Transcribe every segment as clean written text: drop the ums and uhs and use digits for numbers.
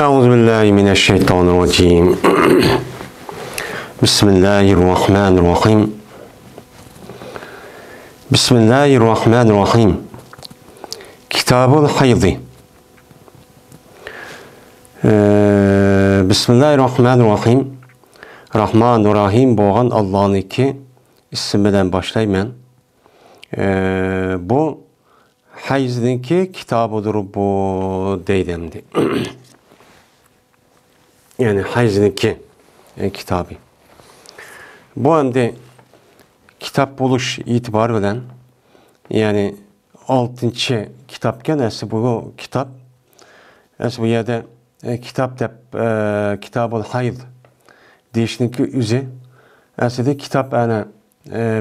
أعوذ بالله من الشيطان الرجيم. بسم الله الرحمن الرحيم. بسم الله الرحمن الرحيم. كتاب الحيض. Bismillahirrahmanirrahim. Rahmanirrahim boğan Allah'ın iki isminden başlayayım. Bu hayzdaki kitabıdır bu deydimdi. Yani hayzdaki kitabı. Bu anda kitap buluş itibarı bilen yani 6. kitapken esi bu kitap esi bu yerde kitap dep Kitab-ül Hayd deyişinki üzü aslında kitap yani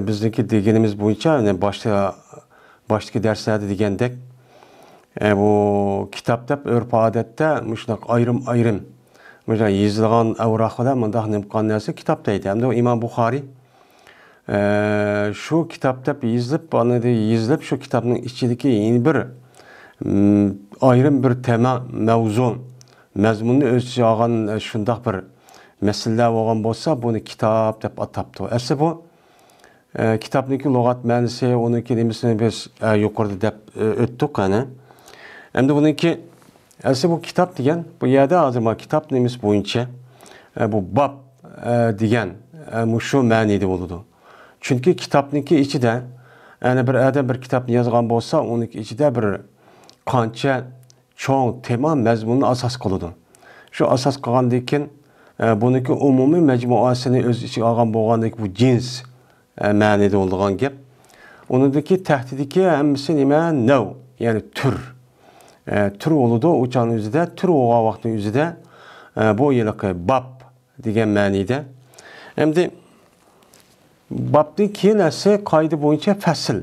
bizdeki degenimiz boyunca yani baştaki derslerde degendek bu kitap dep örf adette müşnak ayrım mesela yazılgan avrakıda mındak nimkan nesi kitap deydi. Hem de o İmam Bukhari şu kitapta yazılıp şu kitabın içindeki yeni bir ayrım bir tema mevzu mezmununu ölçü algan şundak bir meseleler olan bolsa bunu kitap dep ataptı. Aslında bu kitaptaki lügat manisi onun kelimesini biz yukarıda dep öttük hani. Hem de bununki aslında bu kitap diyen bu yerde azırma kitap neymiş boyunca bu bab diyen şu manide oldu. Çünkü kitaptaki içi de yani bir adam bir kitap yazgan bolsa onun içi de bir kança çoğun tema mezmununu asas kılıdı. Şu asas kılgandayken bununki umumi mecmuasını öz içi algan bolgandaki bu cins manide olduğun gap. Onundaki tehdidiki hemisi nime nev yani tür. Tür oludu uçan üzüde, tür oğa vakti üzüde bu yılıkı bab diyen manide. Hem de babdaki kilesi kaydı boyunca fesil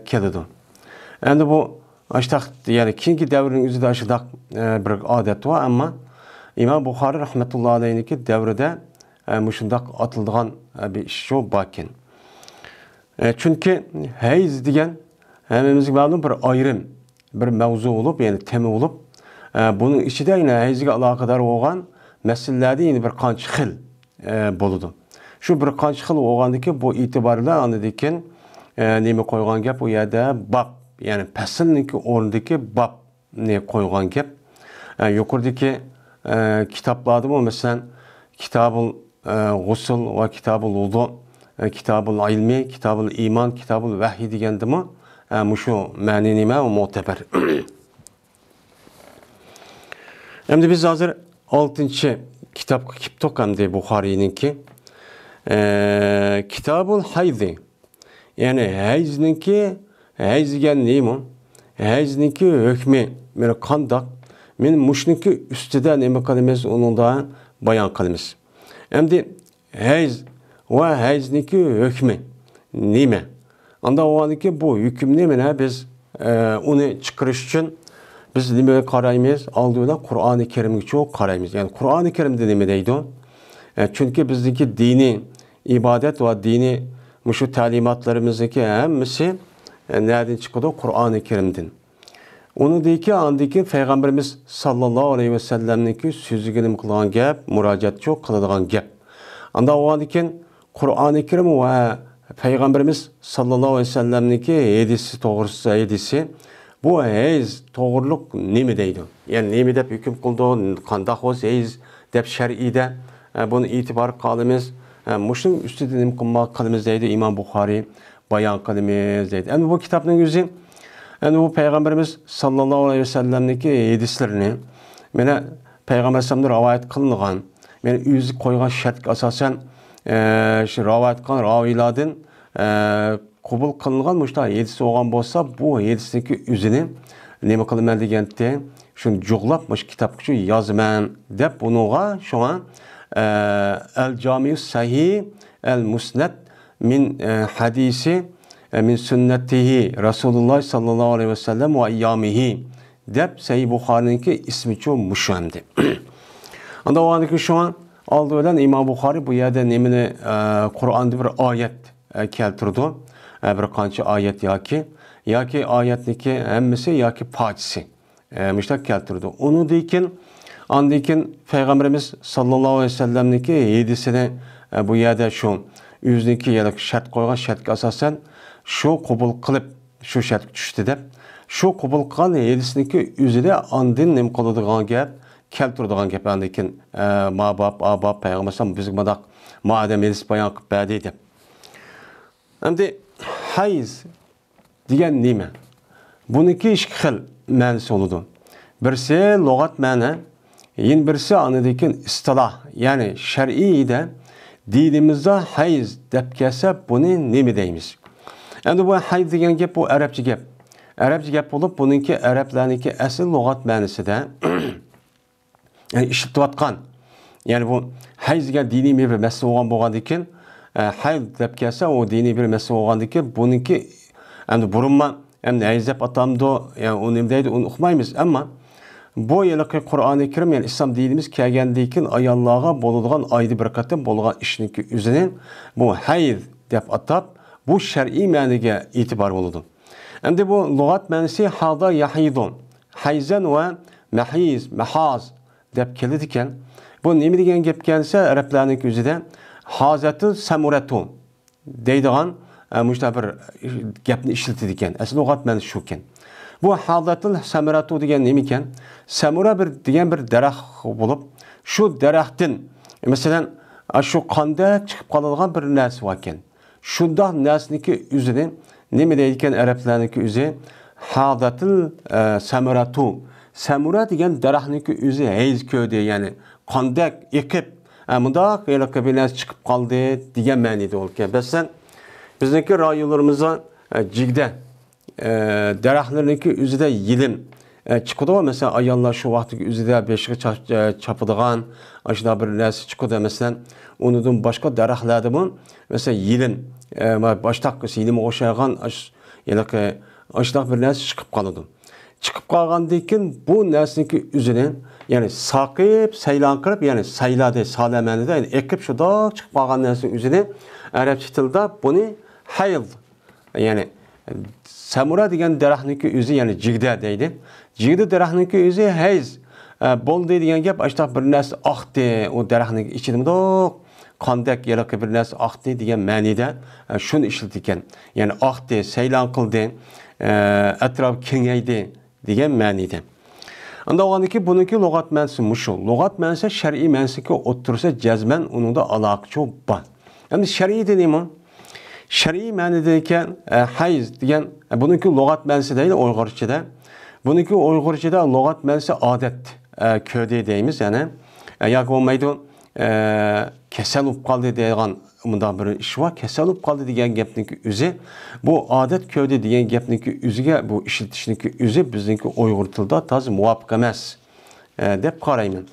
kelidu. Hem de bu aştak yani kinki devrinin üzüde aşıdak bir adet var ama İmam Bukhari rahmetullahi aleyhindeki devrede müşündak atıldığan bir iş o bakin. Çünkü heyz diyen hemimizin malum bir ayrım bir mevzu olup yani tema olup bunun içi de yine heyzge alakadar olan meselelerde yine bir kanç xil boludu. Şu bir kanç xil olgandaki bu itibarıyla anladıkken nemi koygan gap o yerde bab yani pesilniki orundaki bab ne koygan gap yukarıdaki kitaplarda mı mesela Kitab-ül Gusul ve Kitab-ül Wudu, Kitab-ül İlmi, Kitab-ül İman, Kitab-ül Vahyi degendi mi muşu mani nime ve muteber. Hem de biz hazır 6. kitap kiptok hem de Bukhari'ninki Kitab-ül Haydi yani heyzninki heyzgen neymi? Heyzninki hükmü böyle kandak men muşninki üstüden eme kalimesi onun da bayan kalimesi. Hem de heyz ve heyzninki hükmü neymi? Anda o anki bu hüküm ne biz onu çıkarış için biz nime karayımız aldığında Kur'an-ı Kerim'i çok karayımız. Yani Kur'an-ı Kerim'de nemedeydi o. Çünkü bizdeki dini ibadet ve dini şu talimatlarımızdaki hemisi nereden çıkıyordu? Kur'an-ı Kerim'den. Onu deyki andaki Peygamberimiz sallallahu aleyhi ve sellem'deki sözügenim kılan gap, müracaat çok kıladığan gap. Anda o anki Kur'an-ı Kerim ve Peygamberimiz sallallahu aleyhi ve sellem'deki hedisi doğrusu hedisi bu heyz doğruluk nemi deydi. Yani nemi dep hüküm kıldı, kandak olsa heyz dep şer'ide bunu itibar kalımız. Muşun üstüde nemi kılmak kalımız deydi İmam Bukhari bayan kalımız deydi. Yani bu kitabın yüzü yani bu Peygamberimiz sallallahu aleyhi ve sellem'deki hedislerini mene Peygamber sallallahu rivayet kılıngan mene yüzü koygan şart asasen rivayet kılan raviladın kubul kılıngan muşta hedisi olan bolsa bu hedisideki üzünü neme kılınman degende şunu cuglapmış kitap şu yazman dep bunuğa şu an el cami sahih el musnad min hadisi min sünnetihi Resulullah sallallahu aleyhi ve sellem ve eyyamihi dep Sahih Bukhari'ninki ismi çok müşemdi. Anda o andaki şu an aldığı olan İmam Bukhari bu yerde nemini Kur'an'da bir ayet keltirdi. Bir kança ayet ya ki ayetniki hemmisi ya ki pacisi müştak keltirdi. Onu deyken Andikin Peygamberimiz sallallahu aleyhi ve sellem'deki yedisini bu yerde şu yüzdeki yılık şart koygan şartga asasen şu kabul kılıp şu şart düştü dep şu kabul kılgan yedisiniki üzerinde andin nem kılıdığan gap keltirdiğan gap andikin ma bab abab Peygamberimiz bizim madak madem edis bayan kıp bədiydi. Şimdi hayız diyen neyme? Bununki iki xil mənisi oludu. Birisi lügat məna, yin birisi anıdikin istilah, yani şer'i de dinimizde hayız dep kelse bunu nemi deyimiz? Şimdi bu hayız degen gap bu Arapça gap. Arapça gap olup bununki Araplarınki asıl lügat mənisi de yani işittivatkan. Yani bu hayız degen dini bir mesele olan dikin hayız dep kelse o dini bir mesele olan dikin bununki yani burunma hem de hayız dep atamdı yani onu nemdeydi onu okumayımız ama bu yılki Kur'an-ı Kerim yani İslam dinimiz kelgendikin ayallığa boluduğun aydı birkatin boluğan işinki üzerinin bu hayız dep atap bu şer'i mənige itibar oludu. Hem de bu lügat mənisi halda yahidun hayzen ve mehiz, mehaz dep kelediken bu nemi degen gep gelse Araplarınki üzerinde hazatı samuretu deydiğen müşte bir gapni işletediken. Asıl lügat mənisi şuken. Bu hazatı samuretu degen nemiken? Samura bir degen bir daraxt bulup şu daraxtın mesela şu qanda çıkıp kaladigan bir narsa varken. Şunda narsniki üzerinde nemi deydiken Araplarınki üzerinde hazatı samuratu. Samura degen daraxtniki üzerinde hayız köyde yani qandak ekip mundaq yılki bir narsa çıkıp kaldı degen ma'nida olken. Mesela bizdeki rayonlarımızda cigde daraxtlarınki üzerinde yilim çıkıdı mesela ayollar şu vaxtki üzerinde beşiği çapıdığan aşağıda bir narsa çıkıdı mesela ondan başka daraxtlarda bu mesela yilim baştaq yilim oşayğan yılki aşağıda bir narsa çıkıp kalıdı. Çıkıp kalgandan bu narsaniki üzerine yani saqib, saylankırıp yani saylade, salamende yani ekip şuda çıkıp kalgan narsanın üzerine Arapça tilde bunu hayl yani samura degen daraxtniki üzü yani cigde deydi. Cigde daraxtniki üzü hayz bol deydigan gap aştaq bir narsa aqdi o daraxtniki içinde qandak yılki bir narsa aqdi degan ma'nida şunu işletirken. Yani aqdi, saylan qildi, atrof kengaydi degan ma'nida. Anda oğandaki bununki lügat mənisi muşu. Lügat mənisi şer'i mənisi ki otursa cezmen onun da alaqı var. Yani şer'i dediğim o. Şer'i mənideyken hayız degan bununki lügat mənisi değil Uygurca'da. Bununki Uygurca'da lügat mənisi adet köyde deyimiz yani. Yak olmaydı kesel olup kaldı degan bunda bir iş var. Kesel olup kaldı degan gapniki üzü bu adet köyde degan gapniki üzüge bu işletişniki üzü bizdeki Uygur tilde taz muvafiq emas dep qarayman.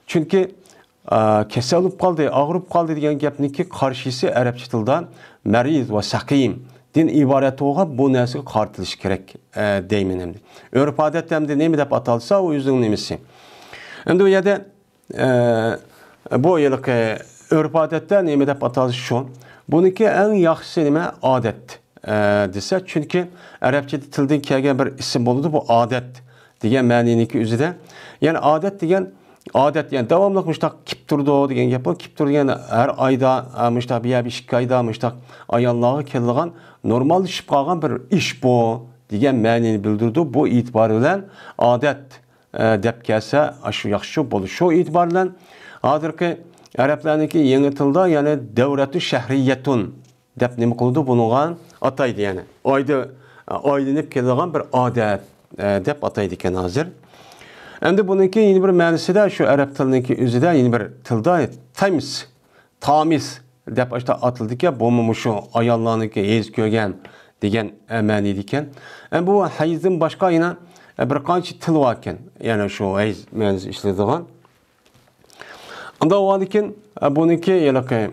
Çünkü kesel olup kaldı, ağırıp kaldı degan gapniki karşısı Arapça tilde meriz ve sakim din ibaret oğa bu narsa qartilish kerak deymen endi. Örf odatlarda nemi dep atalsa o yüzden nemisi. Endi bu yerda bu yılki örf odatda nemi dep atalsa şu. Buniki en yaxşısı nima odat desa çünkü Arapça tilden kelgan bir isim boludu bu odat degan ma'niniki üzerinde. Yani odat degan adet yani devamlı müştak kip turdu degan gap kip turdu yani her ayda müştak bir iki ayda müştak ayallığı kelligan normal işip kalgan bir iş bu degan ma'nini bildirdi. Bu itibar bilan adet dep kelsa aşı yaxşı bolu. Şu itibar bilan hozirgi Araplarniki yangi tilda yani davratu shahriyatun dep nima qildi bunga ataydi yani. Ayda aylanıp kelgan bir adet dep ataydi ekan hozir. Endi bununki yeni bir ma'nisi de şu Arap tilindeki üzerinde yeni bir tilda tamiz dep işte atıldı ki bu şu ayallarniki yez kögen degan ma'nidi ekan. Bu hayizin başka yine bir qancha til var ekan. Yani şu hayiz ma'nisi işledigan. Anda o ekan bununki yalaqi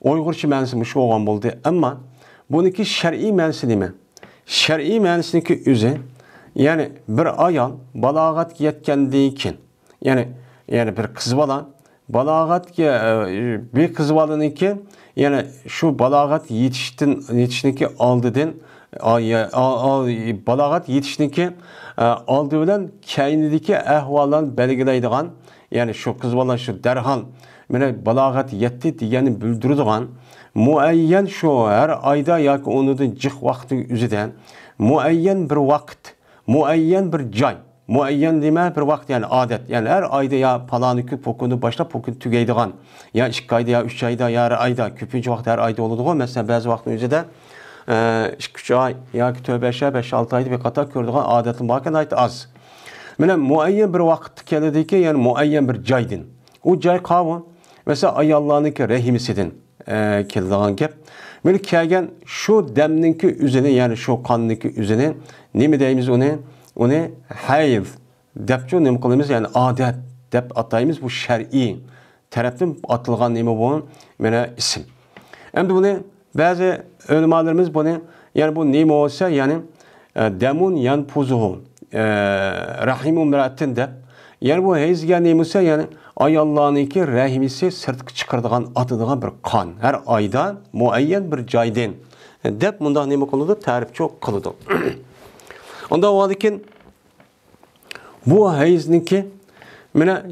Uygurcha ma'nisi şu olgan bo'ldi. Ama bununki shar'iy ma'nisi nima? Shar'iy ma'nisiniki o'zi yani bir ayol balağat yetkendiği için yani bir kız balağat bir kız balanınki yani şu balağat yetiştiniki aldıdan balağat yetişniki aldı bilen kendideki ahvallarını belgileydiğen, yani şu kız bala şu derhal mene balağat yetti diyeni bildirdiğen, muayyen şu her ayda yoki onun cık vakti üzerinden muayyen bir vakt, muayyen bir cay, muayyen deme bir vakt, yani adet, yani her ayda ya palanı küp pokunu başla pokun tügeydiğen, ya 2 ayda ya 3 ayda ya her ayda küpüncü vakti her ayda olurdu. Mesela bazı vaktin üzerinde 2-3 ay yoki 5-6 ayda bir kata gördüğün adetin bakın ait az. Mene muayyen bir vakt kelideki, yani muayyen bir caydın. O cay kavı mesela ayallarınki rehimisidin keldiğin gep. Mene kelgen şu demninki üzerine, yani şu kanınki üzerine ne mi deyimiz onu hayv depço ne mi kılımız, yani adet dep atayımız, bu şer'i taraftan atılgan ne mi bu mene isim. Hem de bunu bazı ölümalarımız bunu, yani bu ne mi olsa, yani demun yan puzuhu rahimun miratin dep, yani bu heyzgen ne mi olsa, yani ayallarınki rahimisi sırtkı çıkardığın atıdığın bir kan her ayda muayyen bir caydın dep bunda ne mi kılıdı tarif çok kılıdı. Onda o adıkin bu heyzniki mene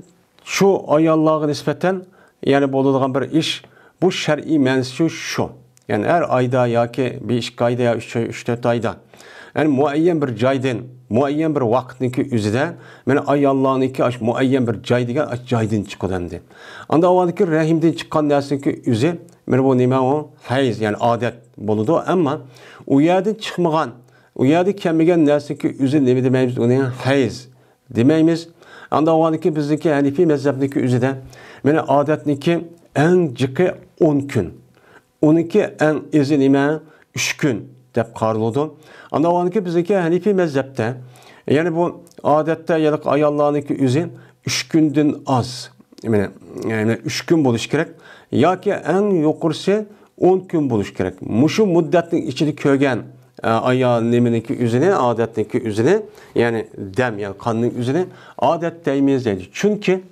şu ayallığa nispeten, yani boluduğun bir iş, bu şer'i mensi şu. Yani her ayda ya ki bir 2 ayda ya 3-4 ayda, yani muayyen bir caydın, muayyen bir vaktniki üzerinde, yani ayallarınki muayyen bir caydigen caydın çıkıdandı. Anda o adıki rahimden çıkan nesniki üzeri, yani bu nime o hayz, yani adet boludu, ama o yerden çıkmagan, o yerde kelmegen nesniki üzeri ne demeyimiz, onu hayz demeyimiz. Anda o adıki bizdeki Hanifi mezhebindeki üzerinde, yani adetniki en cıkı 10 gün. 12 en izin ime 3 gün dep karlıdı. Anda o anki bizdeki Hanifi mezhepte, yani bu adette yalık ayallarınki üzin 3 günden az. Yani 3 gün buluş gerek. Ya ki en yukarısı 10 gün buluş gerek. Muşu müddetin içinde kögen ayağın neminiki üzerine, adetindeki üzerine, yani dem, yani kanın üzerine adet değmeyiz dedi. Çünkü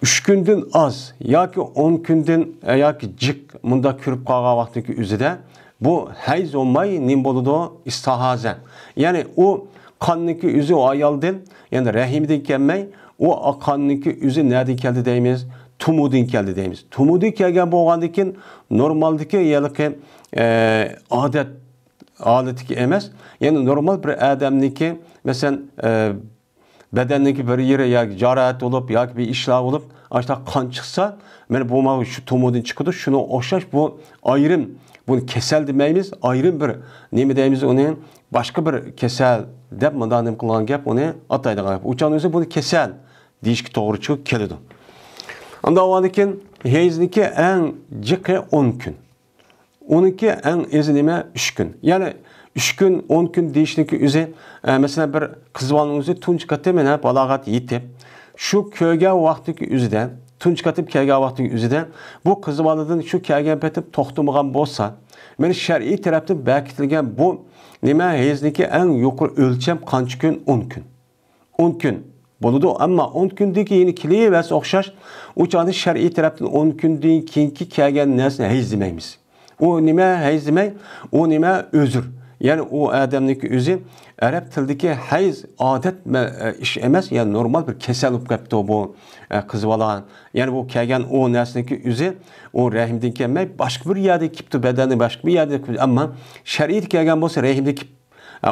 3 günden az, ya ki 10 günden ya ki cık munda kürüp kağa vaktiki üzerinde bu hayz olmayı nim boludu istahazen. Yani o kanınki üzü o ayaldın, yani rahimden gelmey, o kanınki üzü nereden geldi deyimiz? Tumudun geldi deyimiz. Tumudun kelgen boğandikin normaldeki yalıki adetiki emas. Yani normal bir adamniki mesela bedendeki bir yere ya carahat olup ya bir işlah olup aşağı kan çıksa, yani bu şu tumudun çıkıdı, şunu oşaş, bu ayrım, bunu kesel demeyimiz, ayrım bir ne mi deyimiz, onu başka bir kesel dep mıdanım kılan gap, onu ataydı gayb. Uçan özü bunu kesel deyişki doğru çıkıp kelidi. Anda o adıkin heyzniki en cıkı 10 gün. 12 en izinime 3 gün. Yani 3 gün, 10 gün deyişniki üzü, mesela bir kızvalının üzü tunç katı mene balağat yitip, şu köyge vaktiki üzüden, tunç katıp köyge vaktiki üzüden, bu kızvalının şu köyge petip toxtumağın bolsa, meni şer'i taraftan belkitilgen bu nime heyizniki en yukarı ölçem kanç gün 10 gün. 10 gün boludu, ama 10 gündeki yeni kiliye ve okşaş, uçanı şer'i taraftan 10 gündeki kinki köygen nesne heyiz demeyimiz. O nime heyiz demey, o nime özür. Yani o adamdaki özü Arap tildeki hayz adet iş emas, yani normal bir kesel olup kaptı bu kızvalan. Yani bu kelgen o nesneki özü o rahimden gelmey, başka bir yerde kipti bedeni, başka bir yerde, ama şer'i kelgen bolsa rahimdeki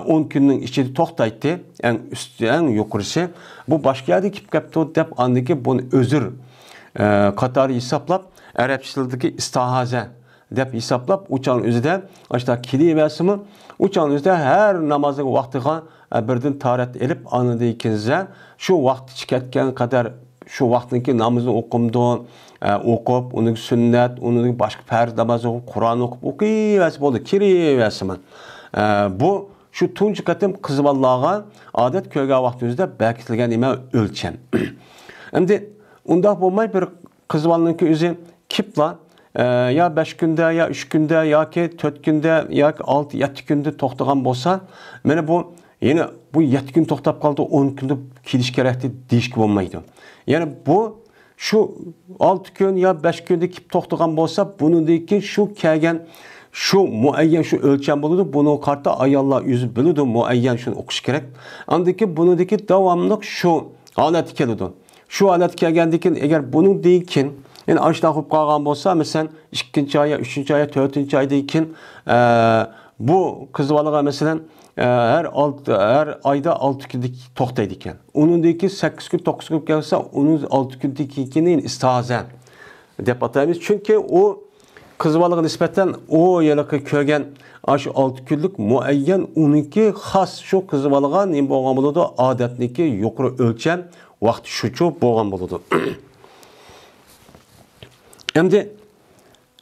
10 günün içinde toxtaydı, en üstü, en yukarısı, bu başka yerde kip kaptı dep andaki bunu özür katarı hesaplap Arap tildeki istahaze dep hesaplap uçan özüde aşağı kili vesimi uçan özüde her namazın vaktiga birden tarat elip anıdı ikinze şu vakti çıkartken kadar şu vaktinki namazını okumdu, okup onun sünnet, onun başka farz namazı okup Kur'an okup okuyuvesi boldu, kiri vesimi. Bu şu tunç katım kızvallağa adet köyge vakti özüde belkitilgen ime ölçem. Şimdi unda bolmay bir kızvalınki özü kipla ya 5 günde, ya 3 günde, ya ki 4 günde, ya ki 6-7 günde toxtağan bolsa, mene bu yine bu 7 gün toxtab kaldı, 10 günde kiliş gerekti deyişki olmaydı. Yani bu şu 6 gün ya 5 günde kip toxtağan bolsa, bunun deyken şu kelgen şu muayyen şu ölçem buludu. Bunu kartta ayollar yüzü biludi muayyen şunu okuş gerek. Andaki bunudaki devamlılık şu halat kelidi. Şu halat kelgendikin eğer bunu deyken yani aşağı hop kalgan bolsa mesela 2. aya, 3. aya, 4. aydayken bu kız balığa mesela her ayda 6 günlük toxtaydı iken. Onundaki 8 gün 9 gün gelse onun 6 günlük ikinin istahazen dep atayımız. Çünkü o kız balığa nispeten o yılki kögen aş 6 günlük muayyen onunki xas şu kız balığa ne bolgan boludu adetniki yuqori ölçem vaqt şuçu bolgan boludu. Endi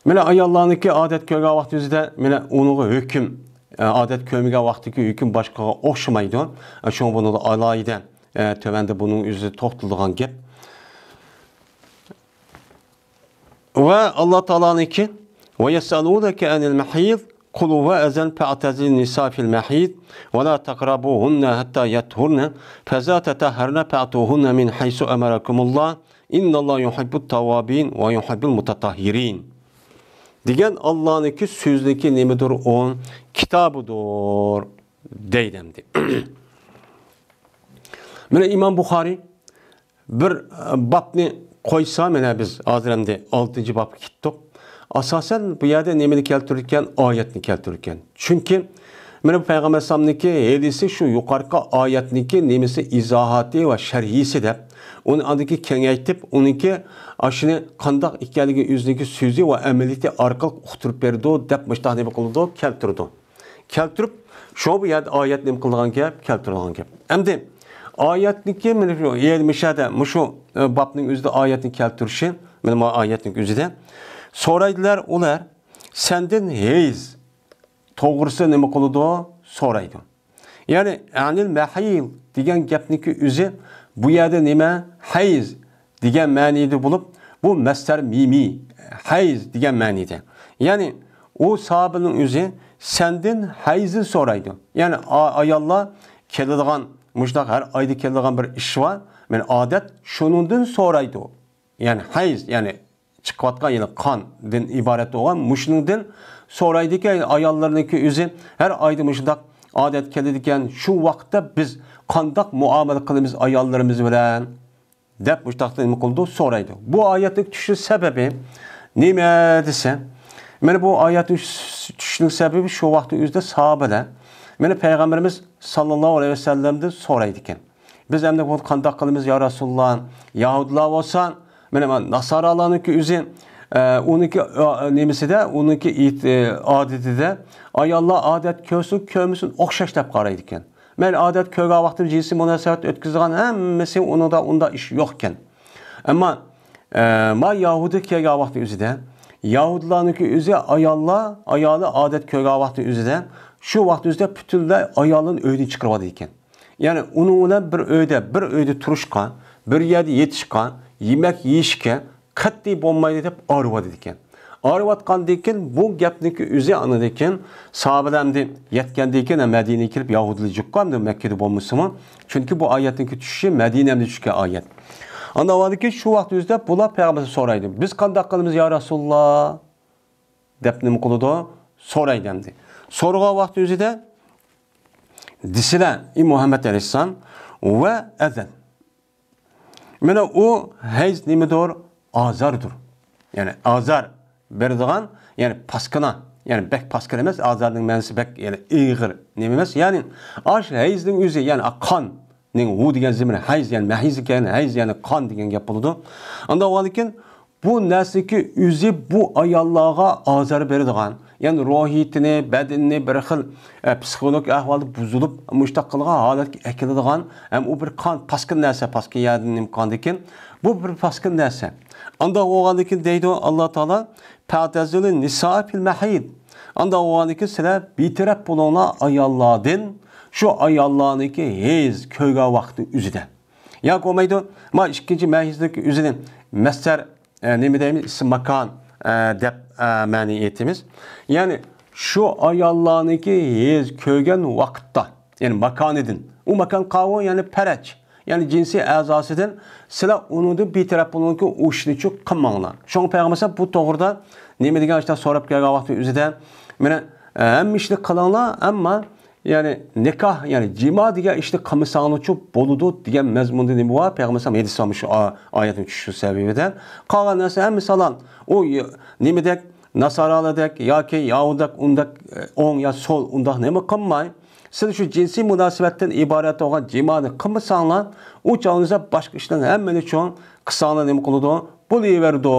mene ayollarniki adet köge vaqtida mene onuğa hüküm adet kömüge vaqtiki hüküm başkaga oxşamaydı. Şoň bunu da alayda tövende bunun yüzü toxtulduğan gep. Ve Allah Taala'nınki ve yesalûneke anil mahîd قل هو أذن فاعتزلوا النساء في المحيض ولا تقربوهن حتى يطهرن فإذا تطهرن فأتوهن من حيث أمركم الله إن الله يحب التوابين ويحب المتطهرين. Digen Allah'ınki sözdeki nemidir on kitabıdır deydemdi. Mene İmam Bukhari bir babni koysa mene biz aziremde 6. bab gittik. Asasen bu yerde nemini keltirirken ayetini keltirirken. Çünkü mene Peygamber sallam'niki hadisi şu yukarıki ayetniki nemisi izahatı ve şerhisi de onu adaki kengaytip onunki aşını kandak ikkaligi yüzdeki sözü ve ameliyeti arkalık uqtirip berdi dep müştah nemi kıldı keltirdi. Keltirip şu bu yerde ayet nemi kılgan gap keltirilgan gap. Endi ayetniki mene şu yelmişade şu babning özünde ayetni keltirişi mene ayetning özüde soraydılar ular senden heyz toğrusu nemi kıldı soraydı. Yani anil mahil degan gapniki özü bu yerde nime hayz degan ma'nida bulup bu mastar mimi hayz degan ma'nida. Yani o sahabenin özü senden hayzi soraydı. Yani ayollar keladigan muştaq her ayda keladigan bir iş var. Men adet şunundan soraydı. Yani hayz yani çıkıvatkan yani kandan ibaret olan muşundan soraydı ki ayollarniki özü her ayda muştaq adet keladigan şu vaqtda biz kandak muamele kılımız ayallarımız bilen dep müştakta nima kıldı soraydı. Bu ayetlik düşüş sebebi nime dese mene bu ayetlik düşüşün sebebi şu vakti özde sahabeler mene Peygamberimiz sallallahu aleyhi ve sellem'de soraydı iken. Biz hem de bu kandak kılımız ya Resulullah Yahudiler olsan mene Nasaralarınki özü onunki nemisi de onunki adeti de ayallar adet kömüsün okşaş dep qaraydı iken. Men adet köge vaqtı cinsi münasebet ötküzgan hemmesi onda iş yokken. Ama ma Yahudi köge vaqtı üzide Yahudilarnınki üzü ayalı adet köge vaqtı üzide şu vaqtı üzide bütünle ayalın öydü çıkırvadı iken. Yani onun bir öyde turuşka, bir yerde yetişka, yemek yiyişke qat'i bolmaydı dep arıvadı iken. Arıvatkan deyken bu gapniki üzü anıdayken sahabelemdi yetkendeyken Medine'ye kirip Yahudili cıkkandı Mekke'de bolmuşsama. Çünkü bu ayetniki düşüşü Medine'de düşken ayet. Anlamadı ki şu vakti üzde bula Peygamber'e soraydı. Biz kandak kılımız ya Resulullah depnimi kuludu soraydı demdi. Soruğa vakti üzde disile Muhammed Aleyhisselam ve ezen. Mene o heyz nimidir? Azardır. Yani azar berdiğan yani paskına yani bek paskın emez azarның мәнісі bek yani iğir nememez yani aş heyzдің özü yani kan ning u degan zimne hayz yani mahiz ekan hayz yani kan degan gap buludu. Anda o ekan bu narsaki özü bu ayollarga azar berdiğan yani ruhiyetini, bedenini bir xil psixologik ahvalda buzulup müştaq qilgan holatga akiladigan ham u bir kan paskın narsa paskın yadının kan ekan bu bir paskın narsa. Anda oğanıkin deydi Allah Teala "Fa'tazilun nisa fil mahid." Anda oğanıkin sizler bitirep bulana ayalladın şu ayallarniki hez köge vakti üzüde. Ya komaydı ma ikinci mahizlik üzüde mesler ne deyimiz isim makan dep maniyetimiz. Yani şu ayallarniki hez kögen vakitta yani makan edin. O makan kavu yani pereç. Yani cinsi azasıdan sizler onu da bir taraf bulunurken o işini çok kılmağına. Şoň Peygamber bu doğruda neme degan işte sorap kelgen vaqti üzüde Mana hem işni qilinglar, ammo yani nikah yani cima degan ishni qilmasanglarchi bo'ladi degan mazmunda nima bor? Payg'ambar alayhisalom shu oyatni tushishi sababidan qolgan narsa ham misolan u nimadek nasoralardek yoki yahudak undak o'ng yo so'l undoq nima qilmay siz shu jinsiy munosabatdan iborat bo'lgan jimoni qilmasanglar u chog'ingizda boshqa ishlarni hammani uchun qilsanglar nima qiladi? Bo'laveradi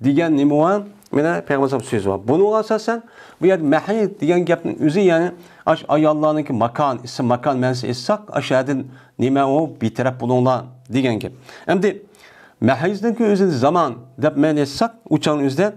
degan nima bor? Mana payg'ambar so'zi bor. Buning asosan bu yer mahi degan gapning o'zi ya'ni ayollarniki makon, ism makon ma'nosi etsaq, ashadin nima u betaraf bo'linglar degan gap. Endi mahizniki o'zi zaman deb ma'no etsaq, o'chaning o'zida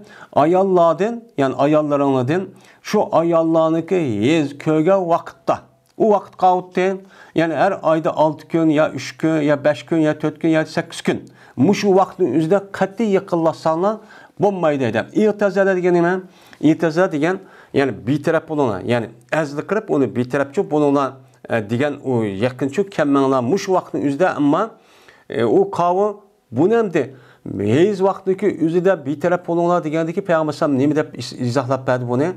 ayollardan, ya'ni ayollaringlardan shu ayollarniki yez ko'rgan vaqtda, u vaqt qavtdan, ya'ni har oyda 6 kun, ya 3 kun, ya 5 kun, ya 4 kun, ya 8 kun. Mushu vaqtning o'zida qat'iy yaqinlashsanglar bo'lmaydi deb. İ'tazala degan nima? İ'tazala degan ya'ni betaraf bo'linglar, ya'ni azli qilib uni betarafchi bo'linglar degan u yaqinchi kelmanglar mush vaqtning o'zida, ammo u qavi buni hamda heyz vaqtniki o'zida betaraf bo'linglar degandiki payg'ambar alayhisalom nima deb izohlab berdi buni?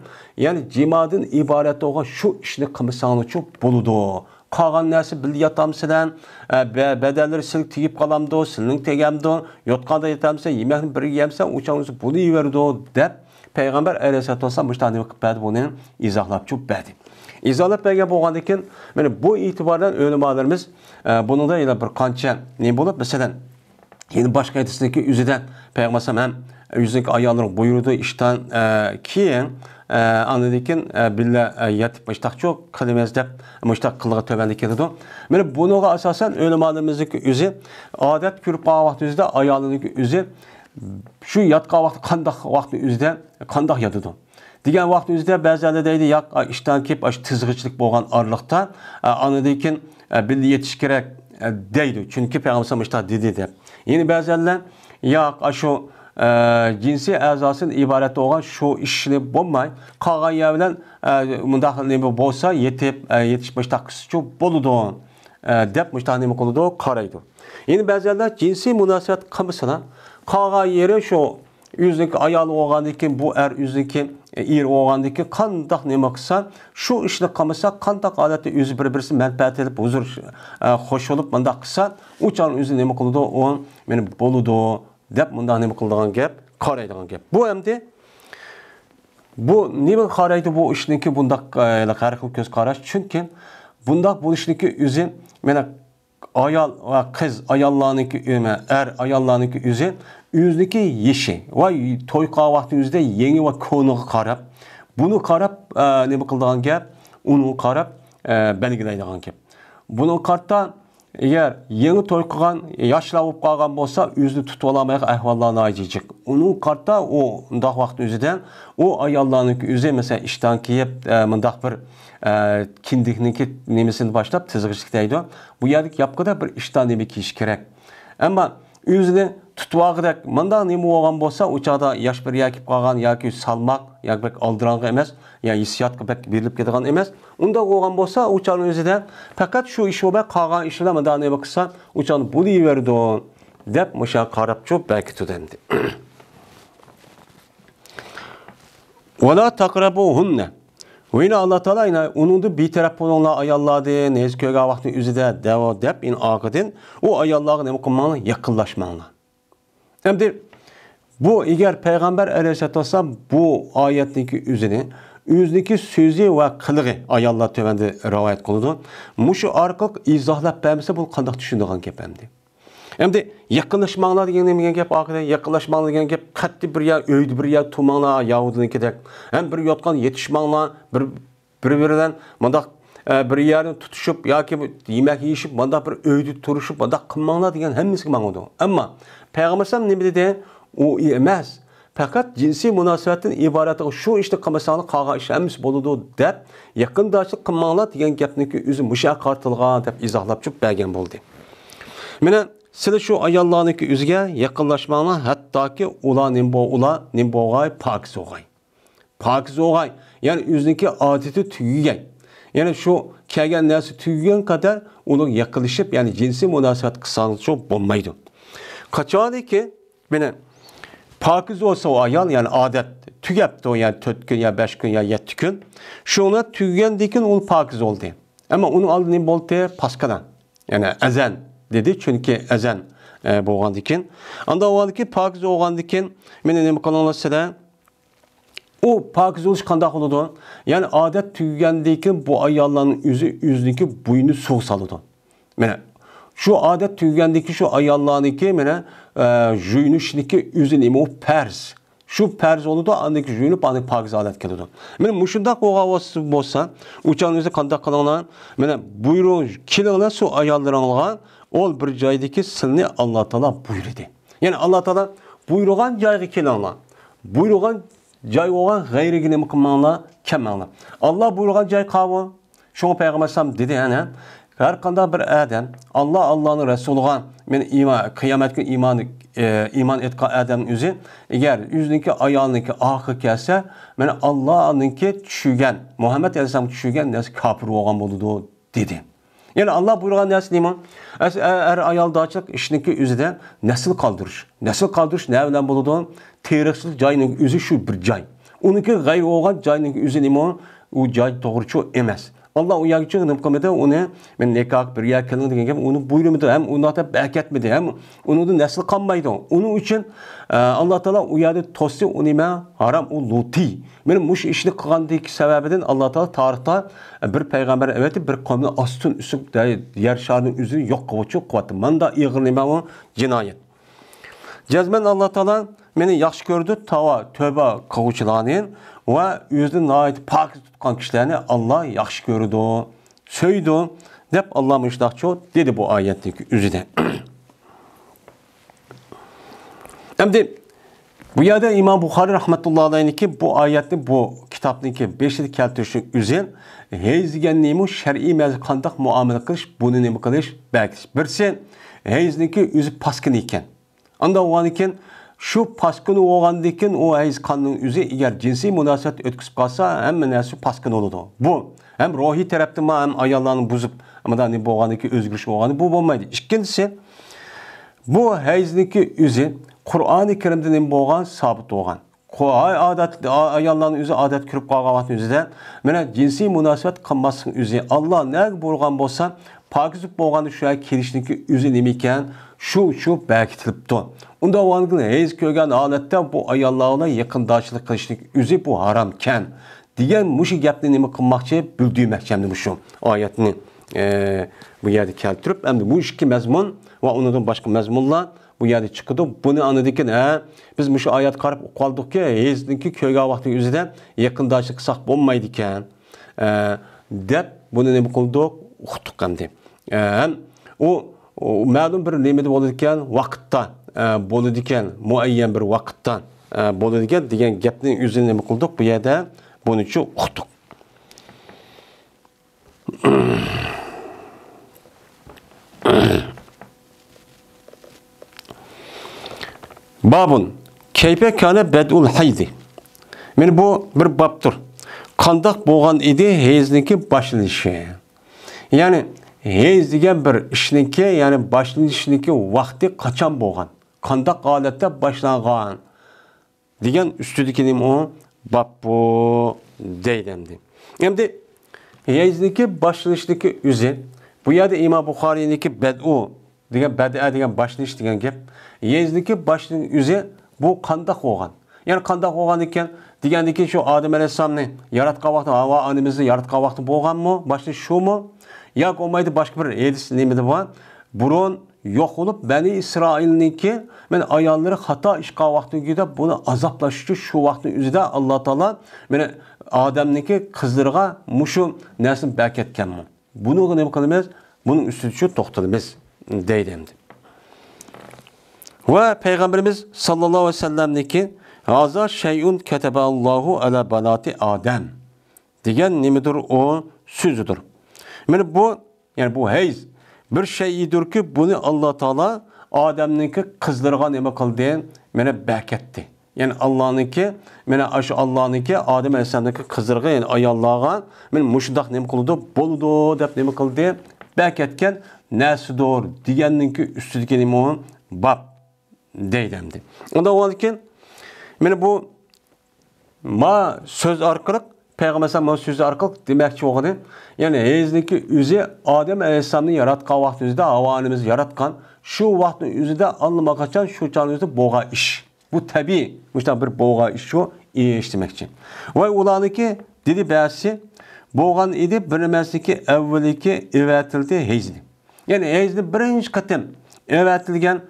Ya'ni jimadan iborat bo'lgan shu ishni qilmasanglarchi bo'ladi. Qolgan narsa bil yotamsizlar, badallar sil tegib qolamdi, silning tegamdi, yotqanda yotamsa, yemekni bir yemsa, o'changiz bo'laveradi deb payg'ambar alayhisolatu vasallam bu ishni qilib berdi, buni izohlab berdi. Izohlab bergan bo'lgandan keyin mana bu e'tibordan ulamolarimiz buningda yana bir qancha ne bo'lib, masalan, yeni boshqa aytishdiki o'zidan payg'ambar ham o'zining ayollarining buyurdi ishdan keyin anladıkin billa yatib mushtaqcho qilamiz deb mushtaq qilg'i tövbendi keladi. Mana bunuga asosan ulamolarimizniki o'zi odat ko'rib qolgan vaqt o'zida ayollarniki o'zi shu yotgan vaqt qandoq vaqtni o'zida qandoq yotadi degan vaqt o'zida ba'zilar deydi yo'q ishdan kelib tizg'ichlik bo'lgan orliqda anladıkin billa yetish kerak deydi, chunki payg'ambar mushtaq dedi deb. Yeni ba'zilar yo'q shu jinsiy a'zosidan iborat bo'lgan shu ishni bo'lmay qolgan yer bilan mundaq nima bo'lsa yetish mushtaq qilishchi bo'ladi deb mushtaq nima qiladi qaraydi. Endi ba'zilar jinsiy munosabat qilmasalar qolgan yeri shu o'ziniki ayol bo'lgandan keyin bu er o'ziniki er bo'lgandan keyin qandoq nima qilsa shu ishni qilmasa qandoq holatda o'zi bir-birisi manfaat olib huzur qo'shilib mundaq qilsa u chog'ning o'zi nima qiladi u meni bo'ladi deb mundaq nima qiladigan gap, qaraydigan gap. Bu endi bu nima qaraydi bu ishniki bundaq har xil ko'z qarash, chunki bundaq bo'lishniki o'zi mana ayol va qiz ayollarniki ayollarniki o'ziniki yeshi va to'y qilgan vaqti o'zida yangi va ko'niga qarab, buni qarab nima qiladigan gap, uni qarab belgilaydigan gap. Buni qarta eğer yeni to'y qilgan, yoshlar bo'lib qolgan bo'lsa, o'zini tutib olmaydigan ahvollarni aytijik. Uning qarta u undaq vaqt o'zidan u ayollarniki o'zi masalan ishdan kelib, mundaq bir kindikniki nemisini boshlab tizg'ishlik deydi. Bu yerlik yapqida bir ishdan nima kiyish kerak. Ammo o'zini tutib olg'idek mundaq nima bo'lgan bo'lsa, u chog'da yosh bir yakib qolgan yoki salmoq yoki oldiranqi emas, ya hissiyotga berilib ketgan emas. Unda bo'lgan bo'lsa, u chog'ning o'zida faqat shu ish bo'lib qolgan ishlar mundaq nima qilsa, u chog'ni bo'laveradi deb musha qarab cho'p bekitdi endi. Wala taqrabuhunna. Oyna Allah Taala ina uningda betaraf bo'linglar ayollardan, nez ko'rgan vaqtning o'zida deb in oqidan u ayollarga nima qilmanglar, yaqinlashmanglar. Endi bu eğer payg'ambar alayhisolatu vasallam bu oyatniki o'ziniki so'zi va qilg'i ayollar tövende rivoyat qildi. Mushu orqali izohlab bermasa bu qanday tushunadigan gap endi. Endi yaqinlashmanglar degan gap oxirida yaqinlashmanglar degan gap qattiq bir yer uyda bir yer turmanglar yahudinikidek. Ham bir yotgan yetishmanglar, bir-biridan mundaq bir yerni tutuşup yoki yemek yeyishib, mundaq bir uyda turishib, mundaq qilmanglar degan hammasiga ma'noda. Ammo payg'ambar ham nima dedi? U emas. Faqat jinsiy munosabatdan iborat shu ishni qilmasanglar qolgan ish hammasi bo'ladi deb yaqindoshlik qilmanglar degan gapniki o'zi mushaqqatilgan deb izohlab bergan bo'ldi. Mana siz shu ayollarniki o'ziga yaqinlashmanglar, hattoki ular nimbo'g'ay pokiz o'g'ay. Pokiz o'g'ay, ya'ni o'ziniki odati tugagay. Ya'ni shu kelgan narsa tugagan qadar ular yaqinlashib, ya'ni jinsiy munosabat qilsangiz bo'lmaydi. Qachoniki mana Pakiz olsa o ayal, yani adet tügepti o, yani 4 gün ya 5 gün ya 7 gün. Şuna tügendikin ol pakiz oldu. Ama onun aldı ne boldu? Paskadan. Yani ezen dedi, çünkü ezen boğandikin. Anda o ki pakiz olgandikin, meni nemi kanalasa o pakiz oluş kandak oludu. Yani adet tügendikin bu ayalların yüzdeki buyunu soğuk salıdı. Yani şu adet tügendeki şu ayallarınki mene jüynüşniki üzün o perz. Şu perz oludu andaki jüynüp andaki pakiz adet geliyordu. Mene muşundak oğavası bolsa uçağınızda kandak kalanlar mene buyruğun kilana şu ayallarına ol bir caydaki silni Allah Teala buyurdu. Yani Allah Teala buyruğan caygı kilana. Buyruğan cay olan gayri gine mıkmanla kemanla. Allah buyruğan cay kavun. Şunu Peygamber sallam dedi yani. Her kanda bir adam Allah'ın Resulü'ne men kıyamet günü iman etki adamın üzü eğer yüzündeki ayağındaki ahı kelse men Allah'ınki düşügen Muhammed Aleyhisselam düşügen nasıl kafir olan buludu dedi. Yani Allah buyurgan nasıl iman? Eğer ayal dağçılık işindeki üzüden nasıl kaldırış? Nasıl kaldırış ne bilen buludu? Terikçilik cayının üzü şu bir cay. Onunki gayri olan cayının üzü iman o cay doğrucu emez. Allah o yakıcı nımkımda onu men nekak bir yer kılın degen onu buyurmadı, hem onu da berketmedi, hem onu da nesli kanmaydı. Onun için Allah Teala o yerde tosti onime haram o luti. Benim muş işini kılgandaki sebebiden Allah Teala tarihte bir peygamber evet bir kavmin astın üstün yer şarının üzerine yok kılıçı kuvveti. Manda iğirleme o cinayet. Cezmen Allah Teala beni yaxşı gördü, tövbe kılıçlarının ve yüzüne ait pak tutkan kişilerini Allah yaxşı gördü, söydü. Dep Allah müştakçı dedi bu ayetteki üzüde. Hem de bu yerde İmam Bukhari rahmetullahi aleyhi ki bu ayetli bu kitaptaki 5. keltirişin üzerine heyzgenliğimi şer'i mezun kandak muamele kılış, bunu ne kılış belki. Birisi heyzdeki üzü paskın iken. Anda o iken şu paskını oğandikin o heyz kanının üzü eğer cinsi münasebet ötküsüp kalsa hem nesi paskın olurdu. Bu hem ruhi tarafta hem ayarlarını bozup ama da ne bu oğandaki özgürlük oğanı bu olmaydı. İkincisi bu heyzdeki üzü Kur'an-ı Kerim'de boğan sabit olgan. Ayarların üzü adet kürüp kalgavatın üzüden mene cinsi münasebet kılmasın üzü Allah ne bulgan bolsa pakizip boğanı şu an kirişindeki üzü nemiken şu belkitilipti. Onda o anlıkla heyz köygen alette bu ayarlarına yakındaşlık kılışındaki üzü bu haramken diyen muşi gepni nemi kılmakçı büldüğü mehkemli muşum ayetini bu yerde keltirip hem de bu iki mezmun ve ondan başka mezmunlar bu yerde çıkıdı. Bunu anladıkken biz şu ayet karıp kaldık ki hezdeki köyge vakti üzerinde yakındaşlık sak olmaydı iken dep bunu ne kıldık uqtuk hamdi. O ma'lum bir nemede boladigan vaqtda boladigan muayyan bir vaqtdan boladigan degan gapning o'zini nima qildik bu yerda buni uchun uqdik. Babun keyfe kana bedul haydi. Men bu bir babdır. Qandaq bo'lgan edi hezniki başlanışı. Yani heyz degan bir ishniki, yani başlanışniki vaqti qachon bo'lgan? Qandaq holatda boshlangan? Degan ustidagi nima o bab bu deydi. Endi hezniki başlanışniki o'zi bu yerda İmam Buxoriyninki bed'u degan bad'a degan boshlanish degan gap. Hezniki başlanış o'zi bu qandaq bo'lgan? Yani qandaq bo'lgan ekan degandiki shu Odam alayhissalomni yaratgan vaqti, Havvo onamizni yaratgan vaqti bo'lganmi? Başlanış shumi? Yo'q, olmaydi, boshqa bir hadis nimada bor. Burun yo'q bo'lib Bani İsrailniki men ayollari xato ish qilgan vaqtida buni azoblash uchun shu vaqtning o'zida Alloh taolo meni odamniki qizlarga mushu narsani berkatganmi? Buni nima qilamiz? Buning ustida shu to'xtalamiz deydi endi. Va payg'ambarimiz sallallohu alayhi vasallamniki "Haza şeyun kataballohu ala banati Adam" degan nimadir o so'zidir. Yani bu, yani bu heyz bir şeyidir ki bunu Allah Teala Adem'ninki kızlarına nima qildi? Mene berkatdi. Yani Allah'ınki, mene aşı Allah'ınki Adem Aleyhisselam'daki kızlarına, yani ayollarga men mushundaq nima qildi? Bo'ldi deb nima qildi? Berkatgan narsadir deganninki ustidagi nima bab deydi endi. Unda o'lgan Meni bu ma söz arkalık Peygamber ma sözü arkalık demekçi oldu. Yani hezdeki üzü Adem Aleyhisselam'ın yaratkan vakti üzüde avanimiz yaratkan şu vakti üzüde anlamak kaçan şu çağın üzüde boğa iş. Bu tabi müştan bir boğa iş şu iyi iş demekçi. Ve ulanıki dedi bəsi boğan idi bilmezki evveliki evetildi hezli. Yani hezli birinci katım evetilgen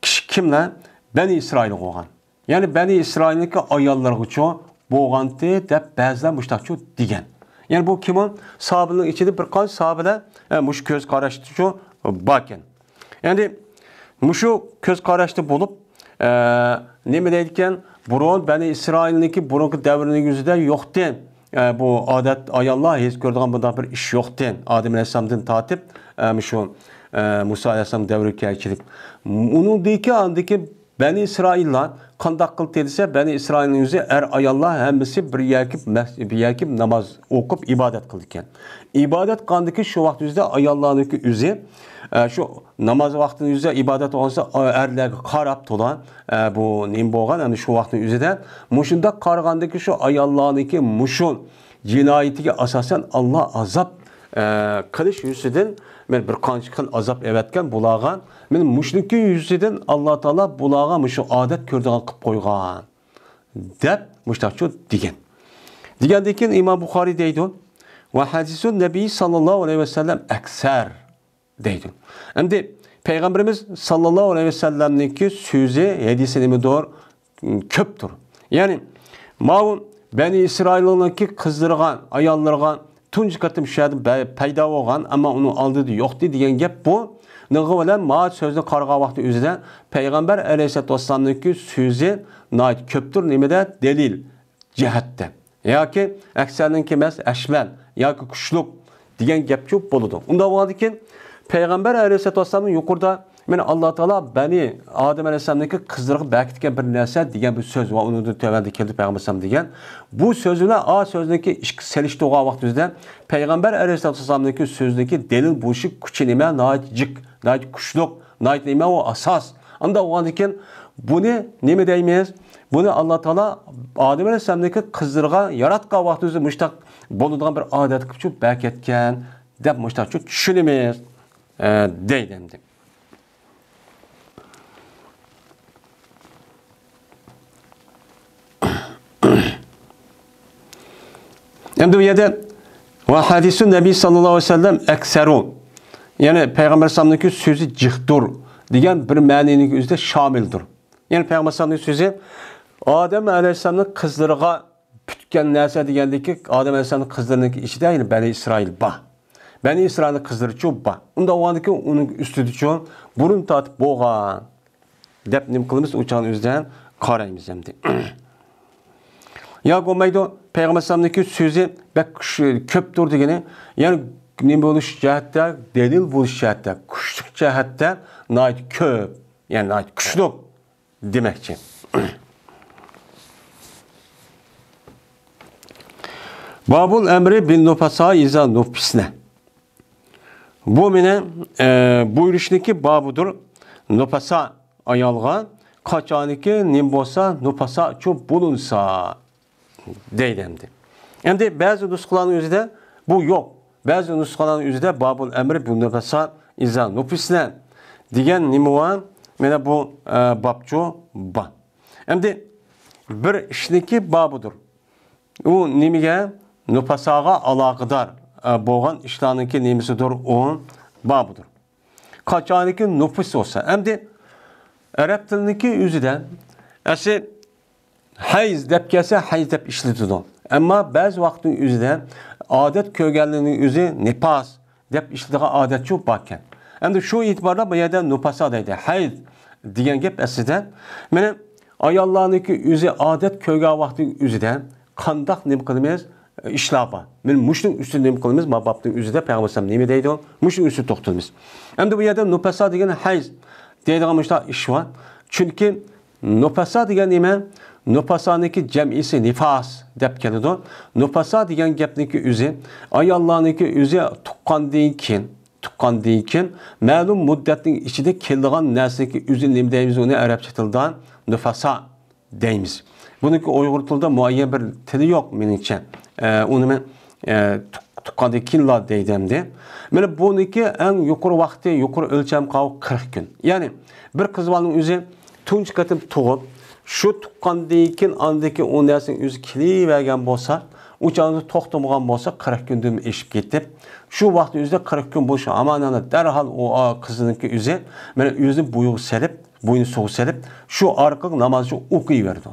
kişi kimler? Beni İsrail olgan. Yani Beni İsrail'deki ayalları çoğu boğantı dep bazılar müştakçı digen. Yani bu kimin? Sahabenin içinde birkaç sahabeler muş göz karıştı çoğu baken. Yani muşu göz karıştı bulup ne mi deydiken burun Beni İsrail'deki burunki devrinin yüzüde yoktu. Bu adet ayallar hiç gördüğüm bunda bir iş yoktu. Adem Aleyhisselam'dan tatip şu Musa Aleyhisselam devri geçirip. Onun deki andaki Beni İsrail'ler kandak kıl dediyse Beni İsrail'in yüzü ayallar hemisi bir yakip namaz okup ibadet kılırken. İbadet kandaki şu vakti yüzde ayalların yüzü şu namaz vaktinin yüzü ibadet olsa erler karap tolan bu nim boğan yani şu vaktin yüzüde muşunda kargandaki şu ayalların muşun cinayeti asasen Allah azap kılış yüzüden men bir qancha azap evetken bulağan men muşniki yüzüden Allah Taala bulağan şu adet kördiğen qıp qoygan dep muştaqçı degen. Degendekin İmam Buxari deydi ve hadisun Nebi sallallahu aleyhi ve sellem ekser deydi. Endi Peygamberimiz sallallahu aleyhi ve sellem'ninki sözü hadisi nemi doğru köptür. Yani ma'un Beni İsrail'ninki kızdırgan, ayallargan tunç katım şahidi payda olgan ama onun aldığı yoktu diyen gep bu. Nıgı bilen maat sözde karga vakti üzerinde Peygamber Aleyhisselatü Vesselam'daki sözü nait köptür nimede delil cihette. Ya ki ekserinin mes eşmel ya ki kuşluk diyen gep çok boludu. Onda vardı ki Peygamber Aleyhisselatü Vesselam'ın yukarıda yani Allah Teala beni Adem Aleyhisselam'daki kızdırıp belki bir nesel diyen bir söz var. Onu da tövbede keldi Peygamber Aleyhisselam diyen. Bu sözüne A sözündeki selişti oğa vaktizde Peygamber Aleyhisselam'daki sözdeki delil bu işi küçüleme naicik, naicik kuşluk, naicik neyme o asas. Anda o andiken bunu ne mi deymeyiz? Bunu Allah Teala Adem Aleyhisselam'daki kızdırığa yaratqa vaktizde müştak boluduğun bir adet küçük belki etken de müştak çok düşünemeyiz deylemdi. Hem de bu yerde ve hadisun Nebi sallallahu aleyhi ve sellem ekserun. Yani Peygamber sallallahu sözü cihdur diyen bir maninin üzerinde şamildir. Yani Peygamber sallallahu sözü Adem aleyhisselam'ın kızlarına pütken neyse diyendeki Adem aleyhisselam'ın kızlarının işi de yani Beni İsrail ba. Beni İsrail'in kızları çok ba. Onda o andaki onun üstüdü çok burun tatıp boğan. Dep nim kılımız uçağın üzerinden karayımız hem de. Ya olmaydı Peygamber sallallahu sözü bek köptür degeni yani ne buluş cihette delil buluş cihette kuşluk cihette nait köp yani nait kuşluk demekçi. Babul emri bin nufasa iza nufisne. Bu mine buyuruşdaki babudur. Nufasa ayalga kaçaniki nimbosa nufasa çok bulunsa deylemdi. Hem de bazı nüshaların üzerinde bu yok. Bazı nüshaların üzerinde babul emri bu nufasa iza nufisne diyen nimuan mene bu babço ba. Hem de bir işniki babudur. O nimige nufasaga alakadar boğan işlerindeki nimisidir o babudur. Kaçaniki nufis olsa hem de Arap dilindeki yüzüden esi hayz dep gelse hayz dep işletidir. Ama bazı vaktin yüzüden adet kökenliğinin yüzü nifas dep işletiği adet çok bakken. Hem de şu itibarla bu yerden nufasa deydi. Hayz diyen gep esiden benim ayallarındaki yüzü adet köken vaktin yüzüden kandak nim kılımız işlapa. Men muşun üstünde nim kılımız mabaptın yüzüde Peygamber nemi deydi o? Muşun üstü toxtulmuz. Hem de bu yerden nufasa diyen hayz deydiğimizde iş var. Çünkü nufasa diyen nime nufasaniki cem'isi nifas dep kelidi. Nufasa diyen gepniki yüzü ayallarındaki yüzü tuqqan deyken ma'lum muddetin içinde keldiğen nesneki yüzü nim deyimiz onu Arapça tildan nufasa deyimiz. Buniki Uyghur tilida muayyan bir tili yok meningcha. Uni men tuqqanda kinlar deydimdi. Mana buniki eng yuqori vaqti, yuqori o'lcham qavib 40 kun. Ya'ni bir qiz bolaning o'zi tunchi qatim tug'ib, shu tuqqandan keyin andaki o narsaning o'zi kelivergan bo'lsa, uçağınızı toxtamagan bo'lsa 40 kundan eshib ketib, shu vaqt o'zida 40 kun bo'lishi amanana darhol o qizininki o'zi mana o'zini bo'yni salib, bo'yni so'g salib, shu orqali namozni o'qiyverdi.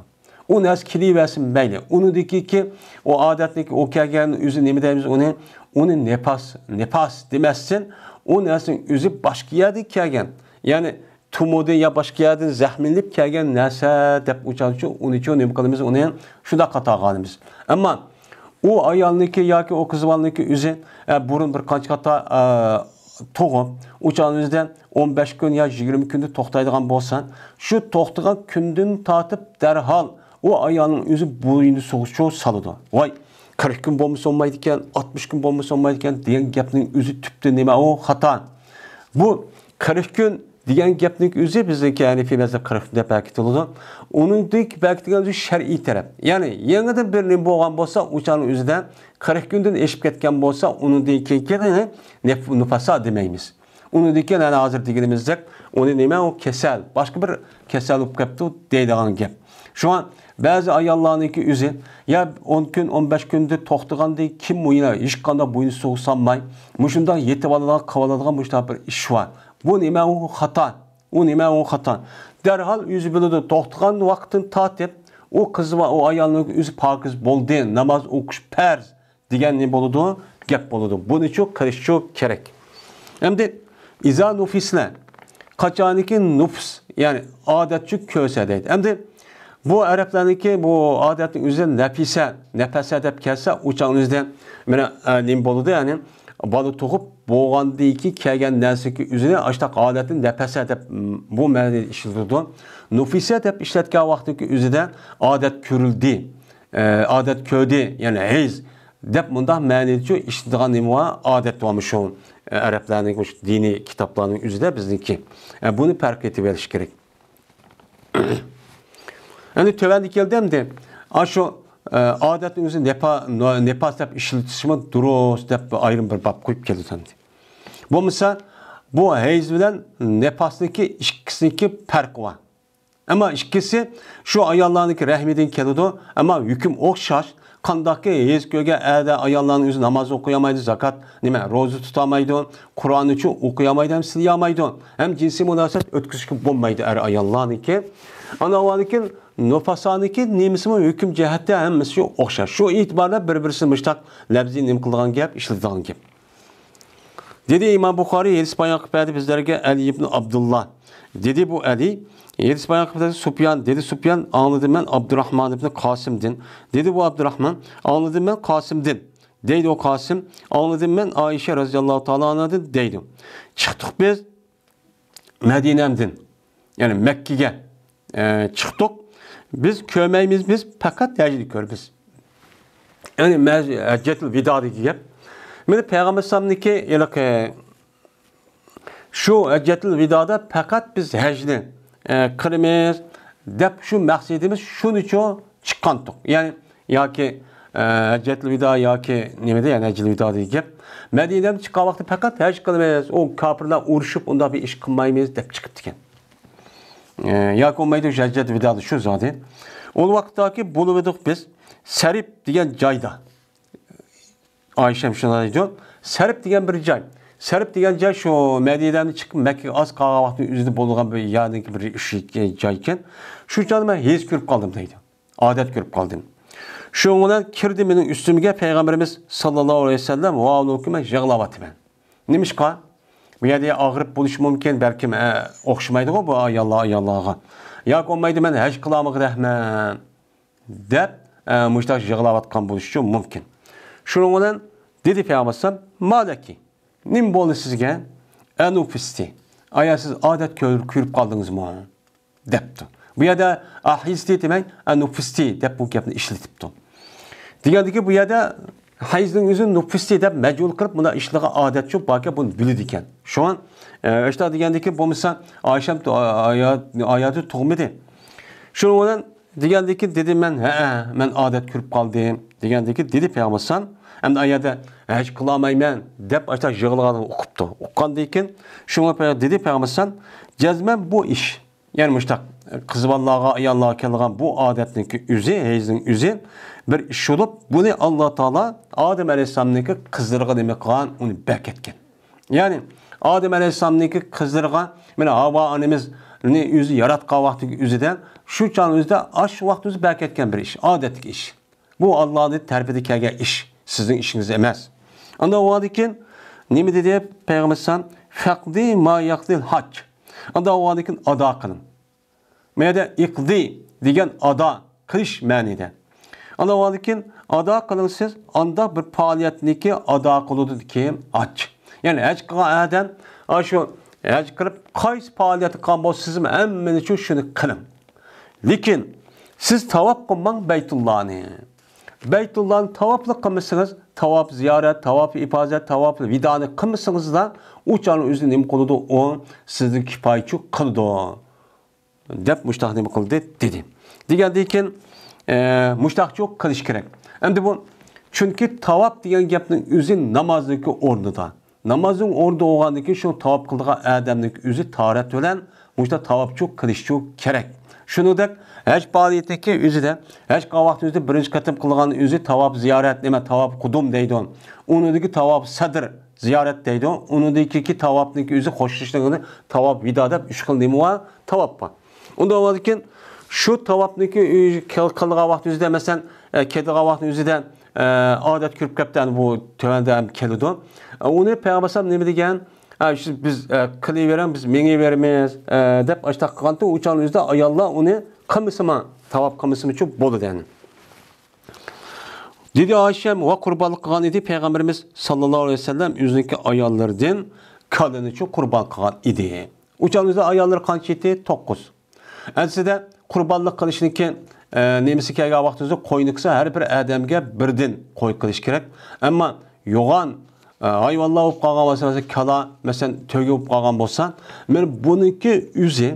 O narsa keliversin mayli. Unidiki o odatniki o'qigan o'zi nima deymiz uni nefas demasdan, o narsaning o'zi boshqa yerda kelgan. Ya'ni tumudi ya boshqa yerdan zahminlib kelgan narsa deb o'chanichi uni uchun nima qilamiz? Uni shunda qatag'animiz. Ammo o ayolniki yoki o qizvalniki o'zi burun bir qancha qata tug'ib, o'changizdan 15 kun ya 20 kunda to'xtaydigan bo'lsa, shu to'xtagan kundan tortib darhol o ayolning o'zi bo'yni so'g'ishga soladi. Voy, 40 kun bo'lmasa olmaydi ekan, 60 kun bo'lmasa olmaydi ekan degan gapning o'zi tupda nima o xato. Bu 40 kun degan gapning o'zi bizniki Hanifiy mazhab 40 kun deb aytiladi. Uningdek belkitilgan o'zi shar'iy taraf. Ya'ni yangidan bir nima bo'lgan bo'lsa, o'chaning o'zida 40 kundan eshib ketgan bo'lsa, uningdek keyin nufasa demaymiz. Uningdek keyin hozir deganimizdek, uni nima o kasal, boshqa bir kasal bo'lib ketdi deydigan gap. Şu an bazı ayollarniki o'zi ya 10 kun, 15 kunda to'xtagandek kim o'yina hech qanday bo'yni so'g'sanmay, mushundan yetib oladigan, qavaladigan mushta bir ish var. Bu nima o xato? U nima o xato? Darhol o'zi biladi, to'xtagan vaqtini tatib, o qiz va o ayolning o'zi pokiz bo'ldi, namoz o'qish farz degan ne bo'ladi? Gap bo'ladi. Buni uchun qilish kerak. Endi iza nufislar qachoniki nufs, ya'ni odatchi ko'rsatadi. Endi bu Araplarniki bu odatning o'zi nafasa deb kelsa, o'changizdan mana nim bo'ladi, ya'ni bola tug'ib bo'lgandan keyin kelgan narsaki o'zini ashtaq odatni nafasa deb bu ma'noda ishlatiladi. Nufisa deb ishlatgan vaqtdagi o'zida odat ko'rildi, odat ko'rdi, ya'ni hayz deb bunday ma'noda ishlatilgan nima odat bo'lmi shu Araplarning diniy kitoblarning o'zida bizniki. Buni farq etib berish kerak. Yani tövəndi keldimdi. Şu adetinin özü nefas deb işletişimi duruz deb ayrım bir bab koyup geldi sandı. Bu misal bu heyz bilen nefasdaki ikisindeki fark var. Ama ikisi şu ayollarniki rahmeden keldi ama hüküm okşaş. Kandaki heyz göge erde ayollarning özü namaz okuyamaydı, zakat, nime, rozu tutamaydı, Kur'an için okuyamaydı, hem silayamaydı. Hem cinsi münasebet ötküzüşkü bulmaydı er ayollarniki. Ana valikin Nofasaniki nemisimi hüküm cihette hemmisi okşar. Şu itibarla birbirisi müştak lafzi nim kılgan gap, işletilen gap. Dedi İmam Bukhari, Hadis bayan kıpaydı bizlerge Ali ibn Abdullah. Dedi bu Ali, Hadis bayan kıpaydı Sufyan. Dedi Sufyan, anladım ben Abdurrahman ibn Kasım'din. Dedi bu Abdurrahman, anladım ben Kasım'din. Deydi o Kasım, anladım ben Ayşe radıyallahu ta'ala anladı, deydi. Çıktık biz Medine'mdin. Yani Mekke'ye çıktık. Biz kömeyimiz biz fakat hecli körbiz. Yani heccetil vidadaki gap. Mene Peygamber sallallahu şu heccetil vidada fakat biz hecli kırmız dep şu maksidimiz şunu için çıkandık. Yani ya ki heccetil vida ya ki nemede yani heccetil vidadaki gap. Medine'den çıkan vakti fakat hec kılmayız. O kafirler uğraşıp onda bir iş kılmayız dep çıkıp diken. Yoki olmaydi heccetil vidada şu zaten. O vaqtdagi bo'lib biz Sarip degan joyda. Ayşem shunday deydi. Sarip degan bir joy. Sarip degan joy shu Madinadan chiqib Makkaga oz qolgan vaqtda o'zida bo'lgan bir yerdagi bir joy ekan. Shu joyda men hech ko'rib qoldim deydi. Odat ko'rib qoldim. Shu bilan kirdi mening ustimga payg'ambarimiz sallallohu alayhi vasallam va ularga men yig'layapman. Nimishqa? Bu yerda og'rib bo'lishi mumkin, balki o'xshamaydi bu ayollarga. Yoki olmaydi men haj qilamoq rahman deb mushtaq yig'layotgan bo'lishi mumkin. Shuning bilan dedi Peygamber malaki nim bo'ldi sizga anufisti ayasiz odat ko'rib qoldingizmi debdi. Bu yerda ahisti demak anufisti deb bu gapni ishlatibdi. Degandiki bu yerda hayzning o'zi nufisti deb majbur qilib buni ishlagan odatchi balki buni biladi ekan. Shu an işte degandiki bo'lmasa Ayşem oyati tug'midi. Shuning bilan degandiki dedi men odat ko'rib qoldim degandiki dedi payg'ambar endi ayada hech qilolmayman deb ashta yig'ilg'ani o'qibdi. O'qqandan keyin shunga dedi payg'ambar jazman bu ish, ya'ni mushtaq qizballarga ayollarga kelgan bu odatniki o'zi, hayzning o'zi bir ish bo'lib, buni Alloh taolo Odam alayhisolamniki qizlarga nima qilgan, uni berketgan. Ya'ni Odam alayhisolamniki qizlarga mana Havo onamizni o'zi yaratgan vaqtdagi o'zidan shu chon o'zida ash vaqt o'zi berketgan bir ish, odatlik ish. Bu Allohning tarafidan kelgan ish, sizning ishingiz emas. Unda o'adikin nima dedi payg'ambar faqdi ma yaqdil haj. Unda o'adikin ado qiling. Meyda iqdi degan ado qilish ma'nida. Unda o'adikin ado qilingsiz, anda bir faoliyatniki ado qiludiki haj. Ya'ni haj qilgan adam shu haj qilib qaysi faoliyat qilgan bo'lsangiz hammani uchun shuni qiling. Lekin siz tavob qilmang Baytullohni. Baytullah'ın tavaflı kılmışsınız, tavaf ziyaret, tavaf ifazet, tavaf vidani kılmışsınız da uçanın üzerine nemi kılıdı o sizin kifayetçi kıldı. Dep müştah nemi kıldı dedi. Degandayken müştahçı kılış gerek. Endi bu çünkü tavaf degan gapning o'zi namozdagi o'rnida. Namozning o'rnida bo'lgandan keyin shu tavaf qilgan odamning o'zi tahorat bilan müştah tavafçı qilishi kerak. Shuningdek, haj faoliyatidagi o'zida, haj qilgan vaqt o'zida birinchi qatim qilgan o'zi tavaf ziyorat nima tavaf qudum deydi. Unidagi tavaf sadr ziyorat deydi. Unidagi tavafning o'zi qo'shilishligini tavaf vido deb 3 xil nima bor, tavaf bor. Unda bo'ladigan shu tavafniki qilgan vaqt o'zida masalan kelgan vaqt o'zida odat ko'rib kaptan bu tövanda ham keladi. Uni payg'ambar nima degan? Biz qilaveramiz, biz mengaveramiz deb ashta qilganda o'chan o'zida ayollar uni qilmasimi, tavaf qilmasimi uchun bo'ladi yani. Dedi Ayşem va qurbonlik qilgan edi payg'ambarimiz sallallohu alayhi vasallam o'ziniki ayollaridan kalini uchun qurbon qilgan edi. O'chan o'zida ayollar qancha edi? 9. Aslida qurbonlik qilishniki nemisi kelgan vaqtida qo'yni qilsa har bir odamga birdan qo'y qilish kerak. Ammo yo'g'on hayvanlar olib qolgan bo'lsa, kala masalan to'ga olib qolgan bo'lsa, men buniki o'zi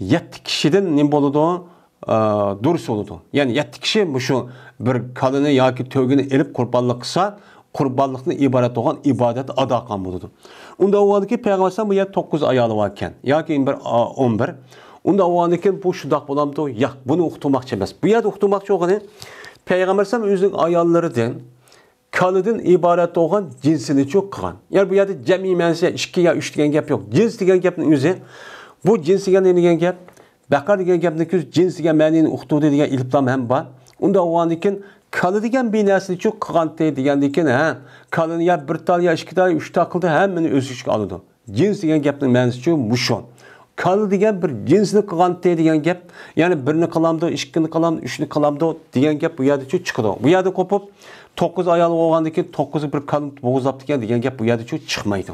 7 kishidan nima bo'ladi? Durus bo'ladi. Ya'ni 7 kishi shu bir kalini yoki to'gini elib qurbonlik qilsa, qurbonlikni iborat bo'lgan ibodat ado qilgan bo'ladi. Unda o'yladiki payg'ambar bu yer 9 ayoli bor ekan, yoki bir 11. Unda o'yladiki bu shundoq bo'lamdi? Yo'q, buni o'qitmoqchi emas. Bu yerda o'qitmoqchi bo'lgani payg'ambar o'zining ayollaridan kalidin ibaret olan cinsini çok kılan. Yani bu yerde cemi mense 2 ya 3 degan gap yok. Cins degan gapning o'zi bu cins degan ne degan gap? Bakar degan gapning o'zi cins degan ma'nini uqtudi degan iltlam ham bor. Unda o'g'andikin kalı degan binasini çok kılan degandikin kalini ya 1 tal ya 2 tal 3 tal qildi hammani o'z ichiga oladi. Cins degan gapning ma'nosi chu mushon. Kalı degan bir cinsni qilgan degan gap, ya'ni birini qilamdi, ikkini qilamdi, uchni qilamdi degan gap bu yerda chiqadi. Bu yerda qo'pib 9 ayol bo'lgandan keyin 9'u bir kalın bo'g'izlab degan gap bu yerda chiqmaydi.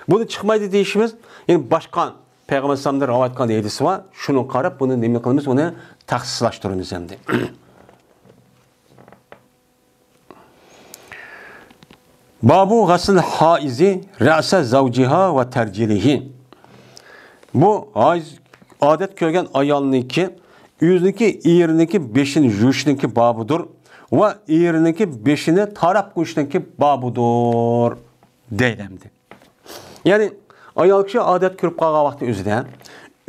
Buni chiqmaydi deyishimiz, ya'ni boshqa payg'ambar sallallohu alayhi vasallam rivoyat hadisi bor. Shuni qarab buni nima qilamiz? Uni taxsislashtiramiz endi. Babu ghasl haizi ra'sa zawjiha va tarjilihi. Bu odat ko'rgan ayolniki o'ziniki eriniki beshini yuvishninki babudur va eriniki beshini tarab qo'yishniki babudur deyiladi. Ya'ni ayol kishi odat ko'rib qolgan vaqtda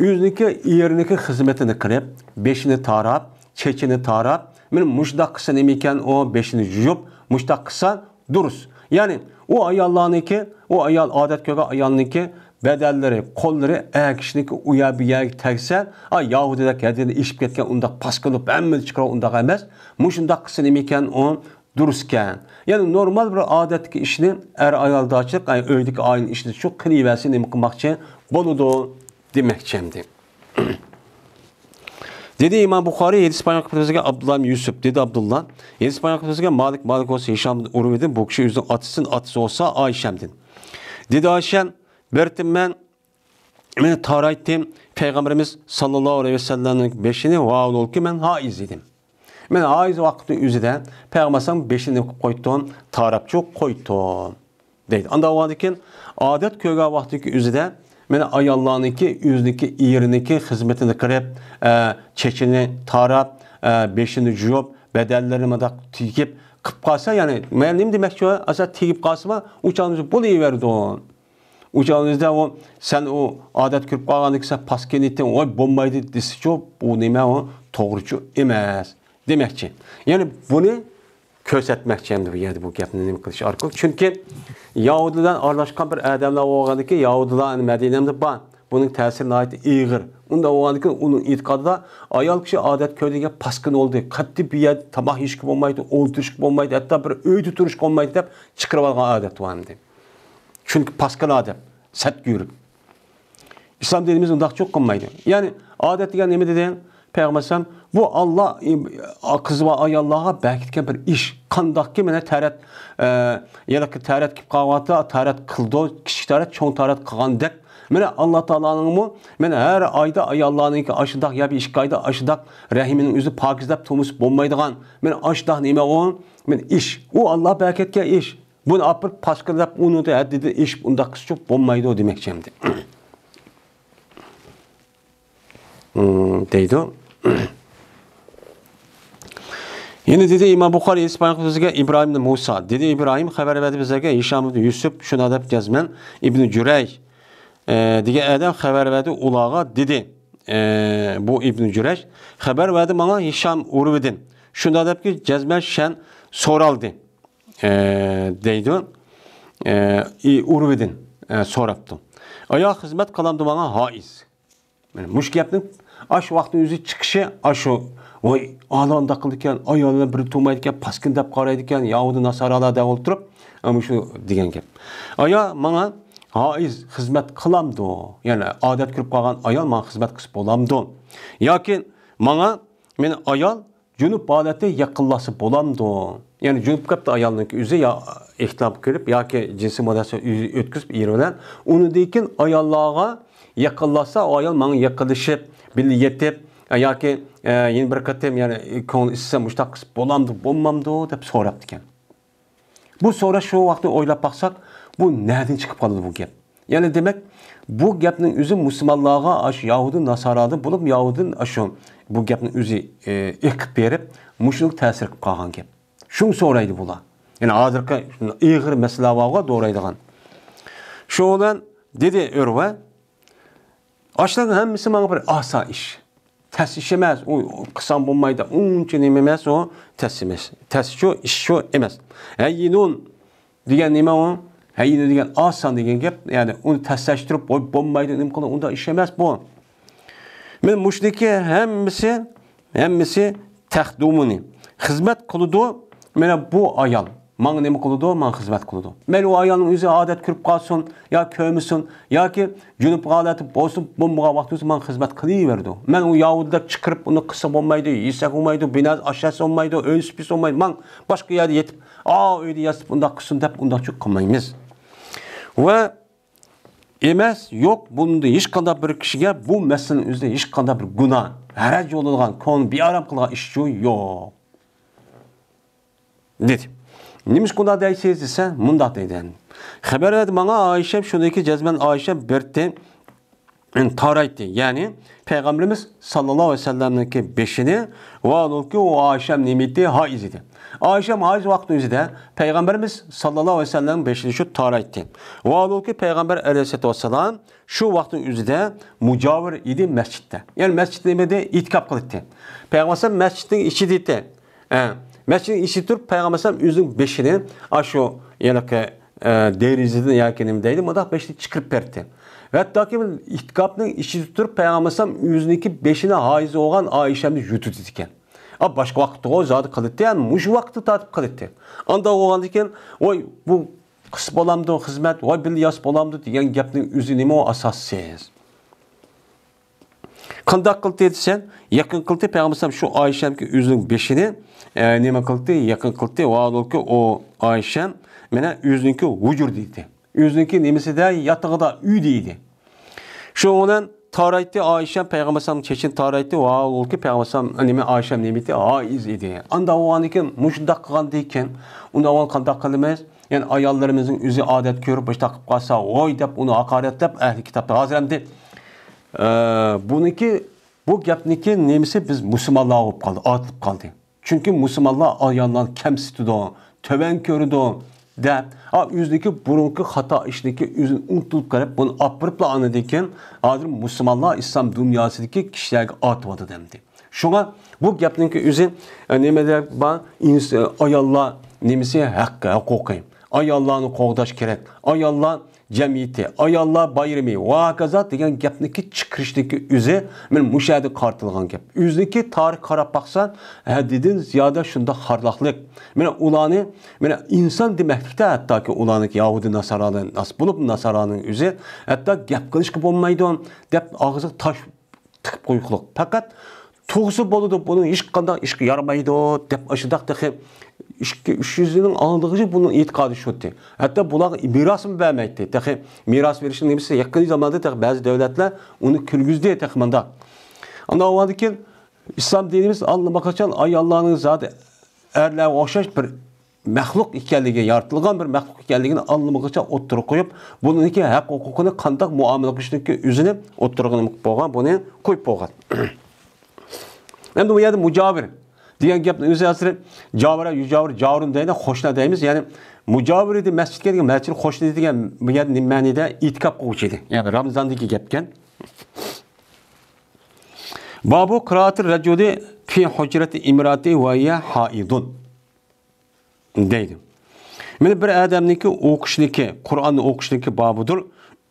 o'ziniki eriniki xizmatini qilib, beshini tarab, chechini tarab, men mushdaq qilsa nima ekan, o beshini yuvib, mushdaq qilsa durust. Ya'ni o ayollarniki, o ayol odat ko'rgan ayolniki bedellleri, kolları eğer kişilik uyabiyer terse, Yahudidek hediyeni işip ketken unda paskılıp emmeli çıkar unda gelmez. Muşunda kısın imiken on durusken. Yani normal bir adetki işini ayalda açık, öydeki aynı işini çok kınıversin imkınmakçı, bunu da demekçemdi. Dedi İmam Bukhari 7 İspanyol kapitalizge Abdullah Yusuf dedi Abdullah. 7 İspanyol kapitalizge Malik olsa Hişam Urvedin bu kişi yüzden atısı olsa Ayşem'din. Dedi Ayşem Bertim ben taraytım Peygamberimiz sallallahu aleyhi ve sellem'in beşini vaul ol ki ben haiz idim. Ben haiz vakti üzüden Peygamber'in beşini koydum, tarapçı koydum. Deydi. Anda o vakitin adet köye vaktiki üzüden Mene ayollarniki, yüzniki, iriniki hizmetini kırıp, çeçini tarap, beşini juyup, bedellerini madak tiyip, kıp kalsa yani, ben neyim demek ki o, asa tiyip kalsa uçağınızı buluverdi o. Uçağınızda o, sen o adet kürüp kalgandık sen pasken ettin, o bombaydı desi çok, bu neyme o, doğrucu emez. Demekçi. Yani bunu kösetmekçi hem de bu yerde bu gapni neyim kılış arkalı. Çünkü Yahudi'den arlaşkan bir adamlar olgandı ki Yahudi'den Medine'de ban. Bunun tesirine ait iğir. Onda olgandı ki onun itikadı da ayal kişi adet köydeki paskın oldu. Katlı bir yer tabak işki olmaydı, oltuşki olmaydı, hatta bir öydü turuşki olmaydı deyip çıkırıp algan adet vardı. Çünkü paskın adet. Set yürüp. İslam dinimiz ondan çok konmaydı. Yani adet diyen neymi dediğin? Peygamberim bu Allah kızı ve ayallah'a belki bir iş. Kandak ki mene tarat ya ki tarat kip kavata tarat kıldı kişi tarat çoğun tarat kıgandek. Mene Allah Teala'nın mu mene her ayda ayallah'ın ki aşıdak ya bir iş kayda aşıdak rahiminin yüzü pakizlap tumus bombaydıgan. Mene aşıdak neyme o mene iş. O Allah berketke iş. Bunu apır paskılap onu da dedi iş bunda kısıp bombaydı o demek şimdi. Deydi o. Yine dedi İmam Bukhari İspanya bizge İbrahim Musa. Dedi İbrahim haber verdi bizge Hişam ibn Yusuf şuna da cezmen İbn Cürey. Dige adam haber verdi ulağa dedi. Bu İbn Cürey haber verdi bana Hişam Urvedin. Şuna da ki cezmen şen soraldı. Deydi. Urvedin soraptı. Aya hizmet kalamdı bana haiz. Yani muş yaptım. Aş vakti yüzü çıkışı aşo. Oy alanda kıldıkken ayağına bir tumaydıkken paskin dep qaraydıkken Yahudi Nasaralar da olturup ama şu diyen gap. Aya bana haiz hizmet kılamdı o. Yani adet kırıp kalgan ayal bana hizmet kısıp olamdı. Yakin bana men ayal Cünüp adeti yakılası bolamdı o. Yani cünüp kapta ayalınki yüzü ya ihtilaf kırıp ya ki cinsi modası ötküsüp iyirmeden onu deyken ayallığa yakılasa o ayal bana yakılışıp billi yetip ya ki yeni bir katım yani konu istesem müştak kısıp bolamdı bolmamdı o deyip soraptıken. Bu sonra şu vakti oylap baksak bu nereden çıkıp kaldı bu gap? Yani demek bu gapning yüzü Müslümanlığa aş Yahudi Nasaradı bulup Yahudin aşı bu gapning yüzü ekip berip muşluk tesir kıp kalgan gap. Şun soraydı bula. Yani adırka iğir mesela vaga doğraydıgan. Şu olan dedi örve aşların hemmisi bana bir asa iş. Ters iş emez. O kısan bulmaydı. Onun için emez o ters emez. Ters şu iş şu emez. Yinun diyen nime o? Yine diyen asan diyen gap. Yani onu tersleştirip bombaydı imkanı onda iş emez bu. Men muşdaki hemmisi tehdumuni. Hizmet kılıdı. Mene bu ayal. Man nemi kılıdı, man hizmet kılıdı. Men o ayalın yüzü adet kırıp kalsın, ya köymüsün, ya ki cünüp adet bolsun, bombağa vaktisi man hizmet kılıverdi. Men o Yahudi'de çıkırıp onu kısa olmaydı, yisek olmaydı, binaz aşağısı olmaydı, öylüs pis olmaydı. Man başka yerde yetip, öyle yasıp onda kısın deyip onda çok kılmayımız. Ve emez yok bunda hiç kadar bir kişiye bu meselenin üzerinde hiç kadar bir günah, harac olungan konu bir aram kılgan işçi yok. Dedi. Nimiş kunda deysiz ise mundaq deydi. Haber verdi bana Ayşe şundaki cezmen Ayşe berti taraydı. Yani Peygamberimiz sallallahu aleyhi ve sellem'deki beşini ve oldu o Ayşe nimeti haiz idi. Ayşe haiz vaktinde Peygamberimiz sallallahu aleyhi ve sellem beşini şu taraydı. Ve oldu ki Peygamber aleyhisselatü vesselam şu vaktin üzerinde mucavir idi mescitte. Yani mescitte itikaf kıldı. Peygamber mescidin içi dedi. Mescidin içi turup Peygamber yüzün beşini aşu yani ki deriziden yakinimdeydi. Madak beşini çıkıp verdi. Ve hatta ki itikafının içi tutup Peygamber yüzündeki beşine haiz olan Ayşe'ni yutudu diken. Ama başka vakti o zaten kılıttı yani muş vakti tatıp kılıttı. Anda olan diken oy bu kısıp olamdı hizmet, oy bir yasıp olamdı diyen gapının yüzünü o asassız. Kandak kıldı dediysen yakın kıldı Peygamber şu Ayşe'nin yüzünün beşini neme kıldı yakın kıldı o ki o Ayşe mene yüzünki vücur dedi. Yüzünki nemesi de yatağı da üy dedi. Şu olan taraydı Ayşe Peygamber'in çeşin taraydı o ki Peygamber'in neme Ayşe nemeti haiz idi. Anda o an iken muşdak kılgan deyken onda o kandak kılmaz. Yani ayollarımızın özü adet görüp başta qilib qolsa, oy deb uni haqoratlab ahli kitobda hozir endi buniki bu gapniki nemisi biz musulmonlar olib qoldi, atılıb qoldi. Çünkü musulmonlar ayollarni kamsitdi, töven ko'rdi deb, o'zidagi burunki xato ishniki o'zini unutib qolib, buni opiribla anadi ekan, hozir musulmonlar islom dunyosidagi kishilarga otyapti demdi. Şuna bu gapniki o'zi nimada bor, ayollar nemisi haqqi, huquqi. Ayollarni qo'g'dash kerak. Ayollar jamiyati, ayollar bayrami va kaza degan gapniki chiqarishdagi o'zi men mushadi qartilgan gap. O'ziki tarix qarab baqsan, haddidan ziyoda shunda xarlaqlik. Mana ularni, mana inson demaklikda hattoki ularni Yahudi nasoralar nasib bo'lib nasoraning o'zi hatto gap qilishga bo'lmaydi deb og'ziga tosh tiqib qo'yuqliq. Faqat to'g'risi bo'ladi, buni hech qanday ishga yaramaydi deb ashidaqdagi 300 yılın aldığı bunun itiqadı şutti. Hatta bular miras mı vermekti? Tabi miras verişinin nemisi yakın zamanda tabi bazı devletler onu kürgüzdü takımında. Ama o vakitte İslam dinimiz anlamak için ay Allah'ın zaten erler oxşaş bir məxluq ikənliyi, yaratılған bir məxluq ikənligini anlamaq üçün oturuq qoyub, bunun iki haqq hukukunu qandaq muamele qışdaki üzünü oturuqını boğan, bunu qoyub boğan. Hem de bu yerde mucavir. Diyen gapni o'zi asri javira, yujavir, javrun deydi, qo'shna deymiz. Ya'ni mujavir edi masjidga degan, masjid qo'shna degan bu yerda ma'nida itikob qiluvchi edi. Ya'ni Ramazondagi gapkan. Babu qiraatir rajuli fi hujrati imrati va hiya haidun deydi. Mana bir odamniki o'qishniki, Qur'onni o'qishniki babudir.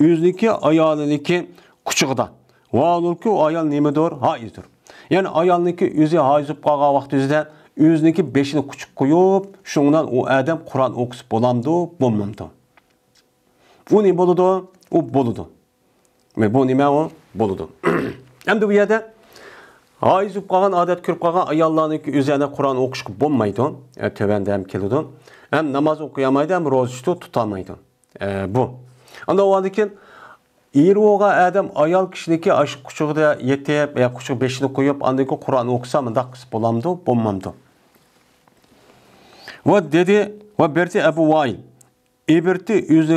O'ziniki ayoliniki quchug'ida. Va ulku ayol nimadir? Haizdir. Yani ayolniki o'zi hozib qolgan vaqt o'zida o'ziniki beshini quchib qo'yib, shundan u odam Qur'on o'qib bo'lamdi, bo'lmamdi. U ne bo'ladi? U bo'ladi. Bu nima u? Bo'ladi. Endi bu yerda hozib qolgan, odat ko'rib qolgan ayollarniki o'zida Qur'on o'qishga bo'lmaydi. Tövanda ham keladi. Ham namoz o'qiyamaydi, ham ro'za tutolmaydi. Bu. Unda o'adikin İrvoğa adam ayol kishiniki ash quchug'ida yetib, ya quchug' beshini qo'yib, andaki Qur'on o'qisa, mundaq qilib bo'lamdi, bo'lmamdi. Va dedi, va berti Abu Vail. Iberti o'zi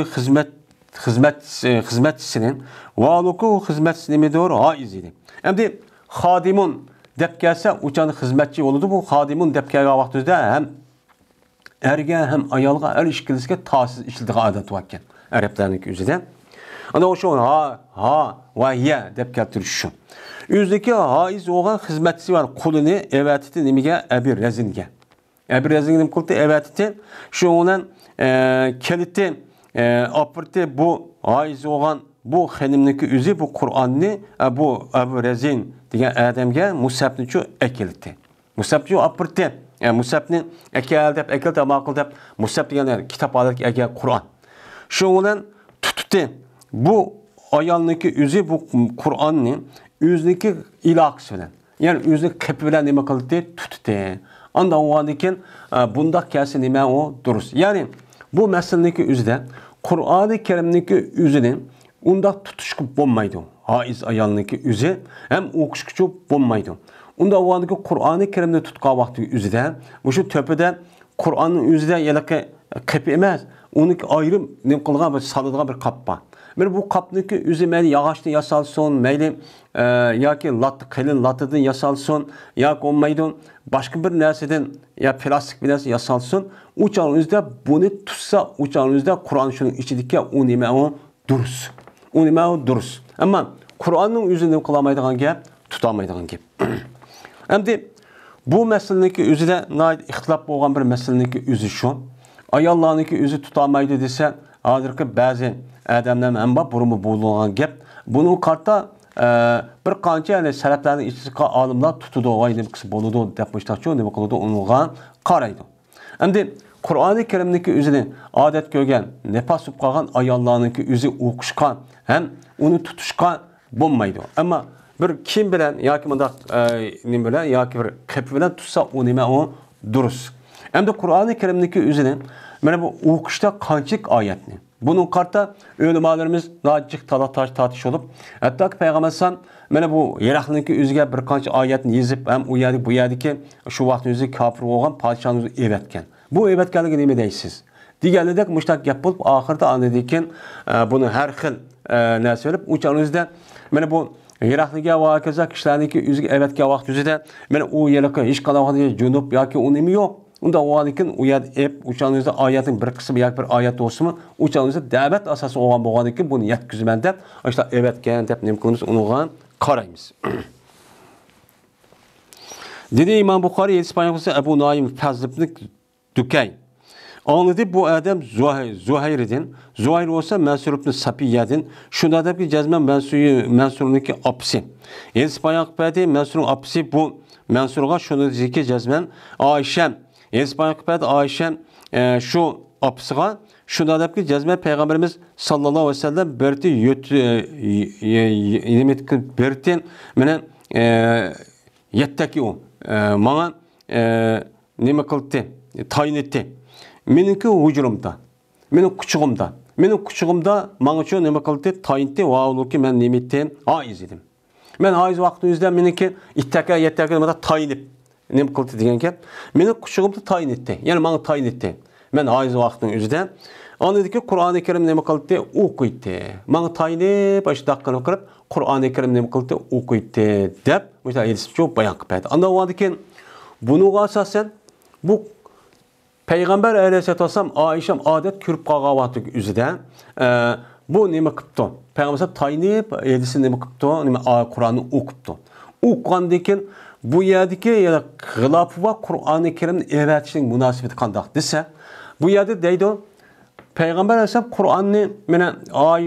xizmatchisining va uluku xizmatchisi nimadir? Haiz edi. Endi xodimun deb kelsa, o'chani xizmatchi bo'ladi. Bu xodimun deb kelgan vaqtida ham erga ham ayolga har ikkilisiga ta'sis ishildigan odat bor ekan. Arablarning o'zida. Ana o şu ha va ya deb keltirish shu. O'zidagi haiz o'g'an xizmatchisi var. Qo'lini evatiti nimaga? Abir razinga. Abir razinga nim qildi? Evatiti shu bilan kaliti opirti bu haiz o'g'an bu xonimniki o'zi bu Qur'onni bu Abu Razin degan odamga musabni chu akildi. Musabni opirti. Musabni akal deb ma'qul deb musab degan kitob olarki aka Qur'on. Shu bilan tutdi. Bu ayolniki o'zi bu Qur'onni o'ziniki iloqisi bilan, ya'ni o'zini qilib bilan nima qildi? Tutdi. Anda o'g'andikin bundaq kelsa nima o durust. Ya'ni bu masalaniki o'zida Qur'oni Karimniki o'zining undaq tutishga bo'lmaydi. Haiz ayolniki o'zi ham o'qishga bo'lmaydi. Unda o'g'andiki Qur'oni Karimni tutgan vaqti o'zida, o'sha to'pida Qur'onning o'zida yalaqi qilib emas, uni ayrim nima qilgan bir soladigan bir qop bor. Bir bu kapniki özü mayli yağaçdan yasalsın, mayli yoki qalin latdan yasalsın, yoki olmaydi başka bir narsadan ya plastik bir narsa yasalsın. Uçağınızda bunu tutsa, uçağınızda Kur'an şunun içindeki o nima o durus. O nima o durus. Ama Kur'an'ın özünü kılamaydıgan gap, tutamaydıgan gap. Endi bu meseleniki özü de ixtilaf bo'lgan bir meseleniki özü şu. Ayollarniki özü tutamaydı dese, hazırki bazı adamlar ham bor, burunmu bo'lgan gap. Bunun qarta bir qancha yani salaflarning ichidagi olimlar tutudi, o'ylim qilsa bo'ladi deb qo'yishdi, nima qiladi, unga qaraydi. Endi Qur'oni Karimniki o'zini odat ko'rgan, nafas bo'lib qolgan ayollarniki o'zi o'qishga ham uni tutishga bo'lmaydi. Ammo bir kim bilan yoki bundaq nima bilan yoki bir qilib bilan tutsa, u nima o durust. Endi Qur'oni Karimniki o'zini mana bu o'qishda qanchalik oyatni bunun qarta ulamolarimiz nacik talataş tartış olup, hatta ki Peygamber sallam mana bu Yeraqniki o'ziga bir qancha oyatni yezib, ham u yerda bu yerdagi shu vaqt o'zi kafir bo'lgan podshohni evatgan. Bu evatganligi nima deysiz? deganidek mushtaq gap bo'lib oxirida anedikin buni har xil narsa bo'lib o'chanizda mana bu Iroqdagi va hokazo kishilarniki o'ziga evatga vaqt yuzida mana u yerga hech qanday junub yoki unimi yo'q. Unda o'g'anikin u yer o'chanizda oyatning bir qismi yoki bir oyat bo'lsin, o'chanizda da'vat asosi olgan bo'lganikin buni yetkazman deb, o'sha evatga deb nima qilamiz, unga qaraymiz. Dedi İmam Buxoriy Ispaniyası Ebu Naim Fazlibni Dükay. Anladı bu adam Zuhayr'den. Zuhayr olsa Mansur ibn Safiyya'dan. Şunda da ki cezmen Mansur'unki apsi. İspanya kıpaydı Mansur'un apsi bu Mansur'a şunu dedi ki cezmen Ayşem. İspanya kıpaydı Ayşem şu apsıga şunda da ki cezmen Peygamberimiz sallallahu aleyhi ve sellem berti bertin menen yetteki o. Bana nime kıldı? Tayin etti. Meniki hucurumda. Mening kuchug'imda mana shu nima qildi? Tayin etti. Va ularga men nima etdim? Haiz edim. Men haiz vaqtimizda meniki ittaka yettaka nima tayinib nima qildi degan gap. Meni kuchug'imda tayin etti. Ya'ni menga tayin etti. Men haiz vaqtining o'zida anadiki Qur'oni Karim nima qildi? O'qiydi. Menga tayinib ashda qilib Qur'oni Karim nima qildi? O'qiydi deb o'sha hadisni bayon qildi. Anda o'adikin bunuga asosan bu Peygamber Aleyhisselatü Vesselam Ayşem adet kürüp qağavatık üzüde bu nima qıptı? Peygamber tayinib edisi nima qıptı? Kur'an'ı o'qibdi. O'qigandan bu yerdeki ya da xilafı va Qur'oni Karimni evatishning munosabati qanday desa, bu yerda deydi Peygamber Aleyhisselam Qur'onni mena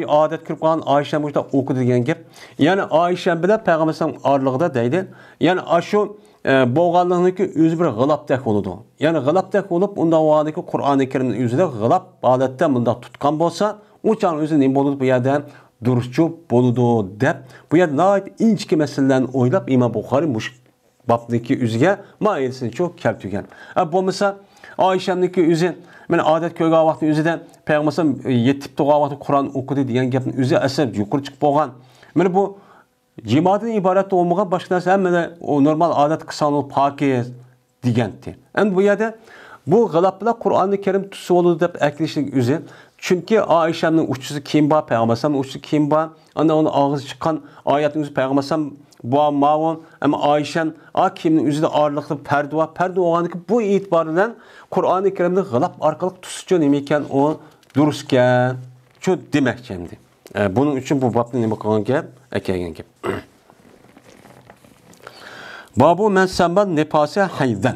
adet kürüp qağan Ayşem burada o'qidi degan gap. Yani Ayşem bilan Peygamber Aleyhisselam aralig'ida deydi. Yani aşu bo'lganligi o'zi bir g'ilobdek bo'ladi. Ya'ni g'ilobdek bo'lib, unda o'g'adagi Qur'oni Karimning o'zida g'ilob holatda bunda tutgan bo'lsa, o'chan o'zi nima bo'ladi bu yerda durustchu bo'ladi deb, bu yerda nihoyat inchki masalalarni o'ylab Imom Buxoriy mush babniki o'ziga ma'yilsini çok keltirgan. Bo'lmasa Oyshamniki o'zi men odat ko'rgan vaqtning o'zida Payg'ambar yetib turgan vaqtda Qur'on o'qidi degan gapning o'zi asab yuqori chiqib bo'lgan. Mana bu Cemaatin ibaret olmağa başka narsa hem de o normal adet kısanlığı pakiz digenti. Yani bu yerde bu gılapla Kur'an-ı Kerim tutsu oldu deyip eklişlik üzü. Çünkü Ayşe'nin uçusu kim var, Peygamber'in uçusu kim var? Onun ağzı çıkan ayetin üzü Peygamber'in bu mavun ama Ayşe'nin kiminin üzü de ağırlıklı perde var. Perde olanı ki bu itibarıyla Kur'an-ı Kerim'de gılap arkalık tutsucu nemeyken o dururken çok demek şimdi. Bunun için bu babın nima qilgan gap, akagan gap. Babu men samban nepase haydan.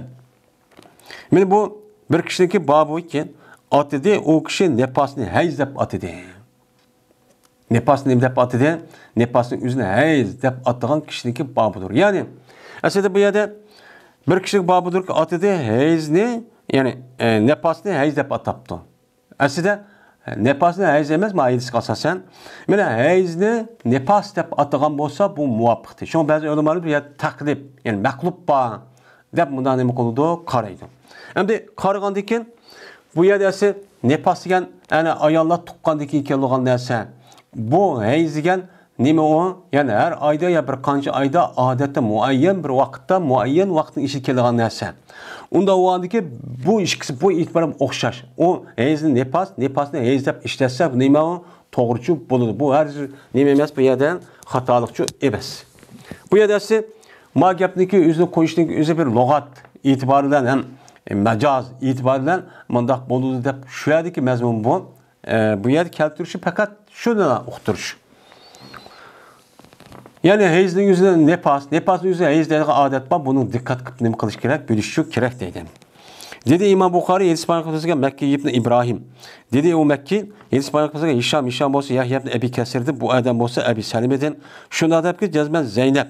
Men bu bir kishiniki babu ekan, atidi o kishi nepasni hayz deb atidi. Nepas nima deb atidi? Nepasning o'zini hayz deb atgan kishiniki babudur. Ya'ni aslida bu yerda bir kishilik babudur ki atidi hayzni, ya'ni nepasni hayz deb atapti. Aslida nepasni hayz emas, ma'yilisiga asosan. Mana hayzni nepas deb atagan bo'lsa, bu muvofiqdir. Shunga ba'zi ulamolar bu yerda taqlib, ya'ni maqlub ba deb bundan nima qiladi, qaraydi. Endi qaragandan keyin bu yerda esa nepas degan ana ayollar tuqqandan keyin kelgan narsa. Bu hayz degan nima o? Ya'ni har oyda ya bir qancha oyda odatda muayyan bir vaqtda, muayyan vaqtning ishi kelgan narsa. Unda o'g'andiki bu ikkisi bu itibaram o'xshash. O hayzni nepasni hayz deb ishlatsa nima o? To'g'richu bo'ladi. Bu har nima emas, bu yerdan xatolikchi emas. Bu yerda esa ma gapniki o'zini qo'yishning o'zi bir lug'at e'tiboridan ham majoz e'tiboridan mundaq bo'ladi deb shu yerdagi mazmun bu. Bu yerda keltirishi faqat shuni uqtirish. Yani hayzning o'zida nepasning o'zida hayz degan odat bor. Buni diqqat qilib nima qilish kerak, bilish kerak deydi. Dedi İmam Buxoriy Ispaniya'ga Mekke ibn İbrahim. Dedi o Mekke Ispaniya'ga Hişam bo'lsa Yahya ibn Abi Kasir'di. Bu adam bo'lsa Abi Salime'den. Shunda debki jazman Zeynep.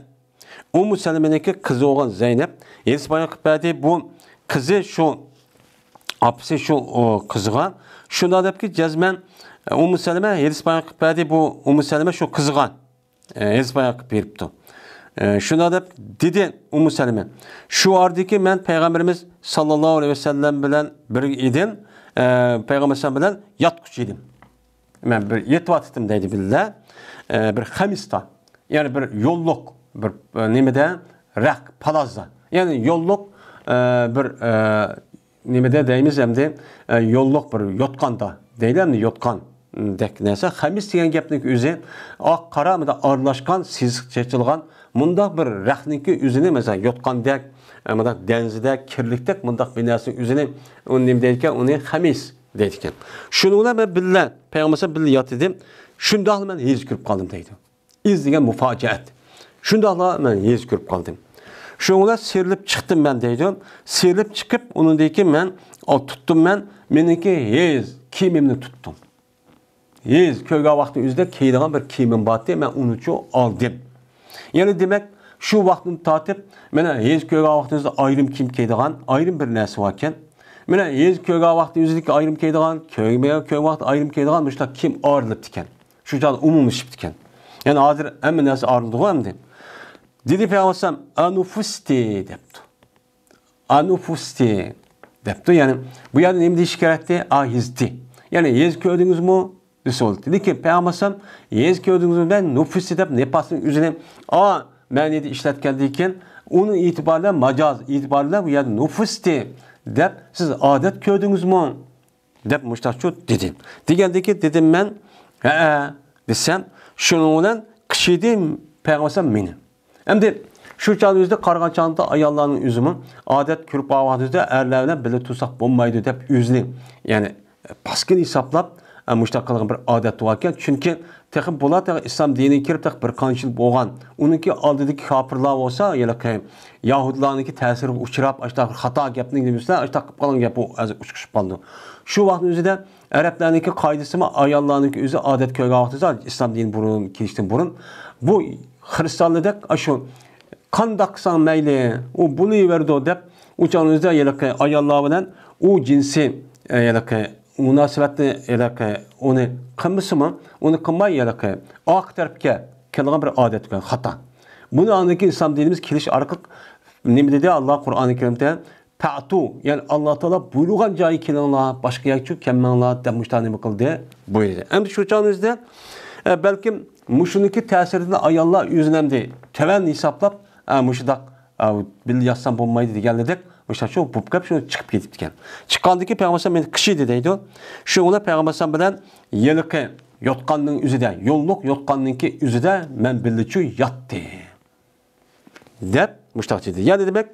Ummu Salime'ninki qizi olan Zeynep. İspaniya bu qizi şu apisi şu qiziga. Shunda debki jazman Ummu Salime İspaniya bu Ummu Salime şu qiziga. İspaniya beribdi. Şuna da dedi Ummu Salime. Şu ardiki men Peygamberimiz sallallahu aleyhi ve sellem bilen bir idim. Peygamber sallam bilen yatkuç idim. Men bir yetvatittim deydi billah. Bir hamista. Yani bir yolluk. Bir nemede rak palazda. Yani yolluk bir nimede deyimiz endi yo'lliq bir yotqanda deyiladi, yotqan dek narsa. Xamis degan gapning o'zi oq qora mida aralashgan, siziq chechilgan mundaq bir rahninki o'zini mesela yotqandek, mida denzidek, kirlikdek mundaq bir narsaning o'zini uni nima deydi ekan, uni xamis deydi ekan. Shuni bilan men billa payg'ambar billa yotdim. Shundoq men hech ko'rib qoldim deydi. İz degan mufojiat. Shundoqla men hech ko'rib qoldim. Şoňla serilip çıktım ben deydim. Serilip çıkıp onundaki men tuttum men meniki hez kiyimimni tuttum. Hez köyge vakti üzde kiydiğim bir kiyimim batdı. Ben onu çok aldım. Yani demek şu vaktini tatip mena hez köyge vakti üzde ayrım kiyim kiydiğim ayrım bir nersi varken mena hez köyge vakti üzdeki ayrım kiydiğim köy vakti ayrım kiydiğim işte kim ağırlıp diken. Şu can umumlaşıp diken. Yani hazır hemen nersi ağırlığı var mı diyeyim. Dedi Peygamber anufusti depti. Anufusti depti. Yani bu yerde ne deyiş gerekti? Ahizdi. Yani yez gördünüz mü? Dedi ki Peygamber yez gördünüz mü? Ben nufusti dep nepasın üzerine meniydi işletkeldiyken onun itibariyle macaz itibariyle bu yerde nufusti dep siz adet gördünüz mü? Dep müştaçu dedim. Digeldeki dedim ben desem şununla kişiydim Peygamber benim. Endi şu çağımızda qarğançanda ayollarning üzümü adet körüp ağadızda erlerle bile tutsak bombaydı dep üzünü. Yani paskin hesaplap müştaq qilgan bir adet varken çünkü texib bo'ladi İslam diniga kirib bir qancha yil bo'lgan. Uniki oldidagi kofirlar bo'lsa, yoki Yahudlarniki ta'siriga uchrab, ashta xato gapning demislar, ashta qilib qolgan gap u uchiqib qoldi. Shu vaqtning o'zida Arablarniki qoidasimi ayollarniki o'zi odat ko'rgan vaqtida İslam dini burun kelishdan burun bu Hristiyanlık aşu kandaksan meyli o bunu verdi dep uçağınızda yelake ayallar bilen o cinsi yelake münasebetli yelake onu kılması mı onu kılmay yelake ak tarafke kelgan bir adet kan hata. Bunu andaki İslam dinimiz kiliş arqıq nima dedi Allah Kur'an-ı Kerim'de ta'tu yani Allah Teala buyurgan joyi kelinlar başka yakçu kemmanlar demişler nima qildi buyurdu. Endi şu uçağınızda belki muşuniki təsirinden ayollar yüzünemdi. Teven hesaplap muşudak bil yazsam bulmaydı deganladik. Muşa şu bubkap şunu çıkıp gidip diken. Çıkkandaki Peygamber men kişiydi deydi. Şuna Peygamber bilen yılıkı yotqanның üzüde, yolluk yotqanınki üzüde men bildiçu yattı. Dep muştak dedi. Yani demek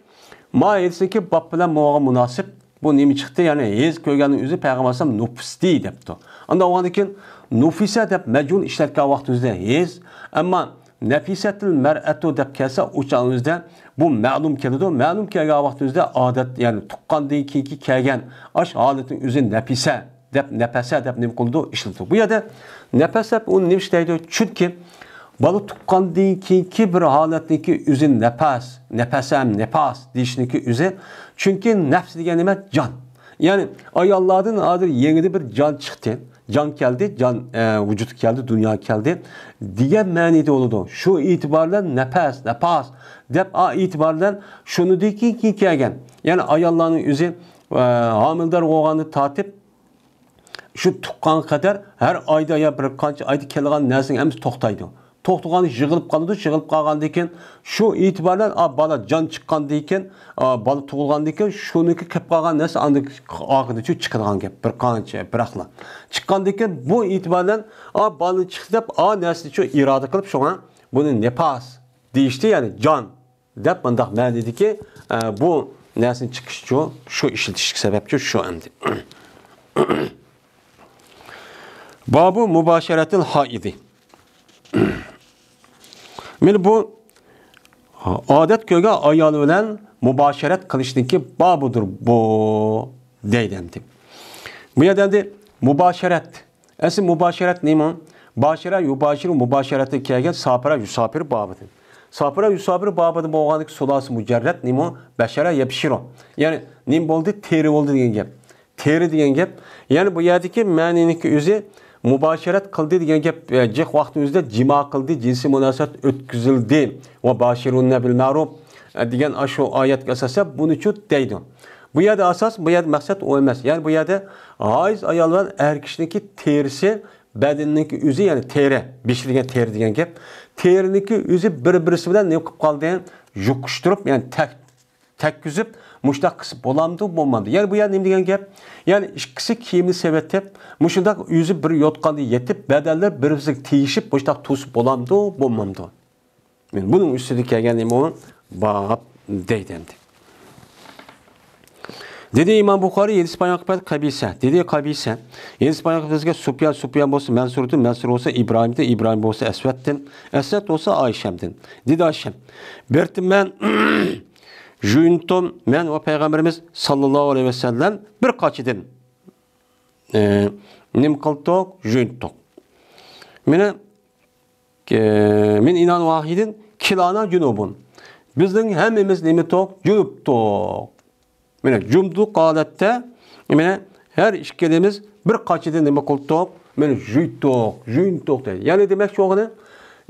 maiyetindeki bab bilen muağa münasip bu nemi çıktı yani hez köygenin üzü Peygamber nufusti depti. Anda o andakin nufise dep mecun işletken vaxtımızda hez ama nefisetil mer'atu dep kelse uçağımızda bu ma'lum keldi. Ma'lum kelgen vaxtımızda adet yani tuqqandan keyinki kelgen aş haletin üzü nefise dep nepese dep nemi qildi işletti. Bu yerde nefes dep onu nemi işleydi çünkü balı tuqqandan keyinki bir haletdeki üzü nefes, nefesem, nefas deyişindeki üzü çünkü nefs degan nima can. Yani ayollardan adır yeni bir can çıktı. Can geldi, can vücut geldi, dünya geldi. Diğer manide oldu. Şu itibarla nefes, nefas. Dep itibarla şunu deyik ki kelgen. Yani ayollarning üzü hamildar olganı tatip şu tuqqan kadar her ayda ya bir qancha ayda kelgan narsaning hamsi to'xtaydi. To'xtagani yig'ilib qoladi, yig'ilib qolgandan keyin shu itibarlan bola jon chiqqandan keyin bola tug'ilgandan keyin shuniki kelib qolgan narsa andi oxirida chiqadigan gap bir qancha biraqla. Chiqqandan keyin bu itibarlan bola chiqdi deb narsani shu iroda qilib shunga buni nefas deyishdi, ya'ni jon deb bundaq ma'no dediki bu narsani chiqish uchun shu ishlatish sababchi shu endi. Babu mubasharatil haidi. Meni bu adet köge ayol bilan muboşarat qilishniki babudur bu deydi. Bu yerda endi muboşarat. Asli muboşarat nima? Bashara yubashiru muboşaratga kelgan sapira yusafir babidir. Sapira yusafir babida bo'lganlik sulasi mujarrad nima? Bashara yabshiru. Ya'ni nim bo'ldi, teri bo'ldi degan gap. Teri degan gap. Ya'ni bu yerdagi ma'niniki o'zi muboşarat qildi degan gap jiq vaqtimizda jima qildi, jinsiy munosabat o'tkazildi va bashirunna bil ma'ruf degan shu oyatga asosan buni chu deydi. Bu yerda asos, bu yerda maqsad o emas. Ya'ni bu yerda haiz ayollar er kishiniki terisi, badanniki o'zi, ya'ni teri, beshilgan teri degan gap. Teriniki o'zi bir-birisi bilan ne qilib qoldi? Yuqishtirib, ya'ni takkizib, muştaq qısıb bolamdı, bolmamdı. Yani bu yer nima degan gap? Yani ikkisi kiyimni sevetib, muşundaq yüzü bir yotqanda yetib, bedeller bir-biriga tegishib, muştaq to'sib bolamdı, bolmamdı. Men bunun üstüne kelgan nima u? Bab deydi endi. Dedi İmam Buxoriy 7 payaqbat qabisa. Dedi qabisa. 7 payaqbatga Sufyan bo'lsa Mansurdan, Mansur bo'lsa Ibrohimdan, Ibrohim bo'lsa Aswaddan, Aswad bo'lsa Oyshamdan. Dedi Oysam. Bertim men Juyuntum men va payg'ambarimiz sallallohu alayhi vasallam bir qachidan nim qildik, juyuntuk. Men inan vahidin kilana junubun. Bizning hammamiz nima tok? Junub tok. Mene cumduk adette, mene her işkelimiz bir kaçıda neme kıldık, mene juyuntuk dedi. Yani demek ki o ne?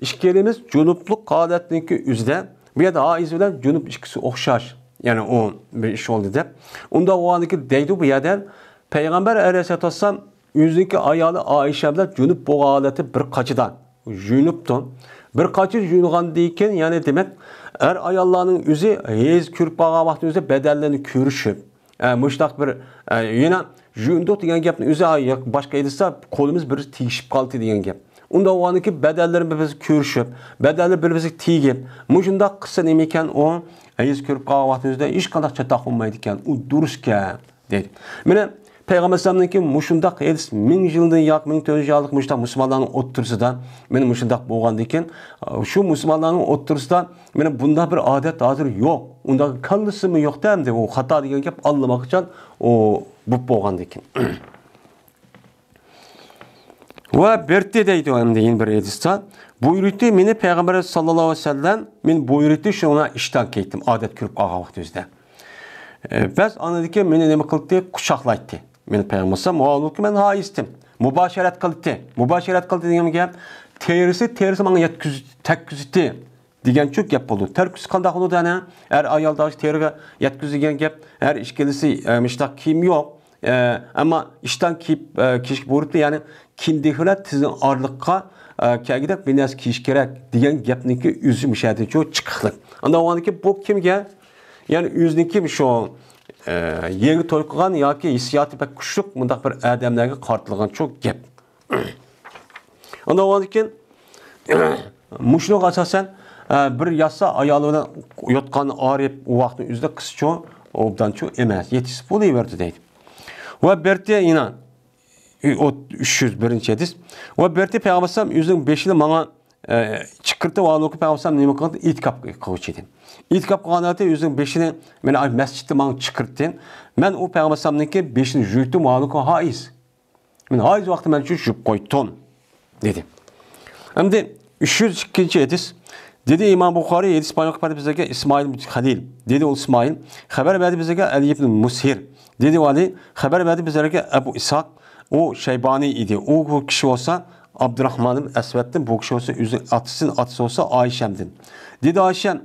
İşkelimiz cunupluk adetindeki üzde, bir ya da aiz bilen cunup işkisi okşaş. Yani o bir iş oldu de. Onda o andaki deydi bu yerden, Peygamber Aleyhisselatü Vesselam yüzdeki ayalı Ayşe bilen cunup bu adeti bir kaçıdan, juyunuptun. Bir kaçı juyungan deyken yani demek, er ayallarının yüzü hez kürüp bağa vakti yüzü bedellerini körüşüp, müştak bir yine juyunduk diyen gapni yüzü başka edilse kolumuz bir tiyişip kaldı diyen gap. Onda o anki bedellerin birbirisi körüşüp, bedeller birbirisi tiyip, müşunda kısa nemeyken o hez kürüp bağa vakti yüzü hiç kadar çatak olmaydıkken, o duruşken dedi. Mene Peygamber Sallallahu muşundak edis 1000 yıldan yak 1400 yıllık muştak Müslümanların otursudan benim muşundak boğandayken şu Müslümanların otursudan benim bunda bir adet hazır yok. Onda kallısı mı yok demdi. O hata diyen gap anlamak için o bu boğandayken. Ve berti deydi o deyin bir edistan. Buyurdu meni Peygamber sallallahu aleyhi ve sellem men buyurdu şuna işten kettim adet kürüp ağa vakti yüzde. Biz anladık ki meni neme kıldı kuşaklaydı. Men Peygamber'e mualluk men haistim. Mübaşeret kıldı. Mübaşeret kıldı degen gap terisi bana yetküzütti. Degen çok gap oldu. Terküs kandaq oldu ana? Er ayaldaş teriga yetküzügen gap. Her işkelisi müştak kim yok. Ama işten kiyip kişi buyurdu yani kindihler tizin arlıkka kagidek binas kiş gerek degen gapniki üzü müşahede çok çıkıklık. Anda o andaki bu kim gel? Yani üzniki şu yeni toyqıgan yoki hissiyatı pek kuşluk mundaq bir adamlarga qartılgan çok gap. Onda olanken muşluq asasen bir yasa ayalına yotqan arif o vaqtın üzdə qısço obdan çok emas. Yetişip olayverdi deydi. Ve berti inan o 301. hadis. Ve berti Peygamber yüzün 5'ini bana çıkırtı ve alıqı Peygamber nima qildi? İtikaf qiluvchi edi. İtikaf qilganlarda yüzün 5'ini men mescidde bana çıkırttın. Men o Peygamber'ninki 5'ini juyttum ve alıqı haiz. Men haiz vaqti men juyup qo'ydim dedi. Endi 302. hadis. Dedi İmam Buxoriy 7 payaqbar bizga İsmail bin Halil. Dedi o İsmail xabar berdi bizga Ali ibn Mushir. Dedi Ali xabar berdi bizga Abu İshaq o Şeybani idi. O kişi olsa Abdurrahman Aswad'dan bu kişi olsa atısı olsa Ayşem'den. Dedi Ayşem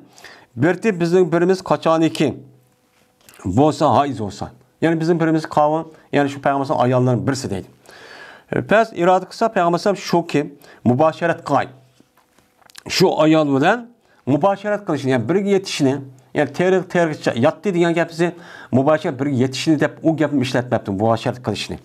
berti bizim birimiz kaçan iki. Bolsa haiz olsa. Yani bizim birimiz kavun yani şu Peygamber'in ayallarının birisi deydi. Pes iradı kısa Peygamber şu ki mübaşeret qay. Şu ayal bilen mübaşeret qilishini yani bir yetişini yani terik yattı degan gapni mübaşeret bir yetişini deb o gapni ishlatmabdi mübaşeret qilishini.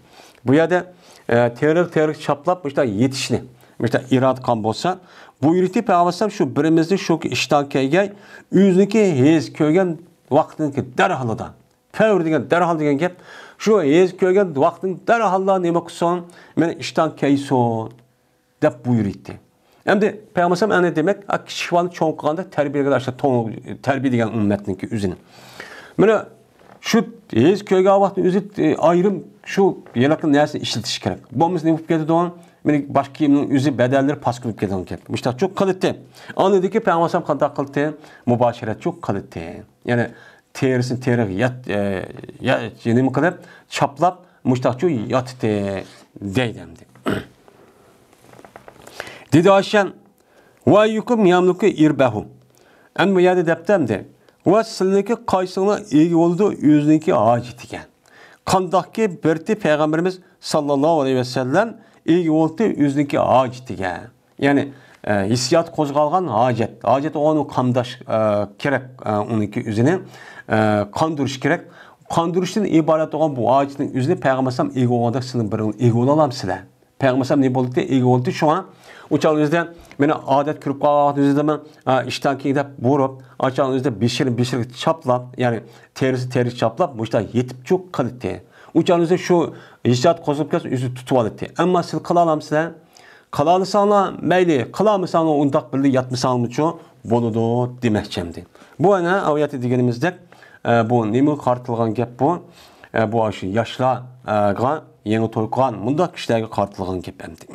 Bu yerda terik chaplab işte yetişini işte irad qan bo'lsa bu yurti Peygamber şu birimizni şu ishdan kelgan o'ziniki hez ko'rgan vaqtniki darholidan favr degan darhol degan gap şu hez ko'rgan vaqtning darholdan nima qilsin men ishdan kelsin deb buyurdi. Hem de Peygamber ne demek? Kişivanı çoğunluğunda terbiye arkadaşlar terbiye diyen ümmetninki üzünü. Böyle şu hez köyge vaxtın üzü ayrım şu yelakın neyse işletiş gerek. Bomuz ne yapıp geldi doğan? Benim başka kiminin üzü bedelleri paskılıp geldi onun. İşte çok kalite. Anladı ki Peygamber kadar kalite, mübaşeret çok kalite. Yani terisin terik yat mi kadar çaplap müştak çok yattı deydemdi. Dedi Ayşen, ve yukum yamluku irbehu. En bu yerde deptemde. Ve sizniki kaysına iyi oldu, yüzünki acit iken. Kandaki berti Peygamberimiz sallallahu aleyhi ve sellem iyi oldu, yüzünki acit iken. Yani hissiyat qo'zg'algan hojat. Hojat onu qamdash kerak, uniki o'zini qondirish kerak. Qondirishdan iborat bo'lgan bu hojatning o'zini payg'ambar alayhisalom ego olganda sizlar bir ego olamsizlar. Payg'ambar alayhisalom ne bo'ldi? Ego oldi shuna. O'chal o'zida meni odat kirib qolgan o'zida men ishdan keyin deb borib, o'chal o'zida beshir chaplab, ya'ni terisi chaplab, bu ishda yetib cho'q qildi. O'chal o'zida shu hissiyat qo'zg'ab kelsa o'zi tutib oldi. Ammo siz qila olamsizlar? Qila olsanglar mayli, qila olmasanglar undaq birga yatmasanglarchi bo'ladi demoqchimdi. Bu ana oyati deganimizdek bu nima qartilgan gap bu? Bu shu yoshlarga yangi to'ygan mundaq kishilarga qartilgan gap endi.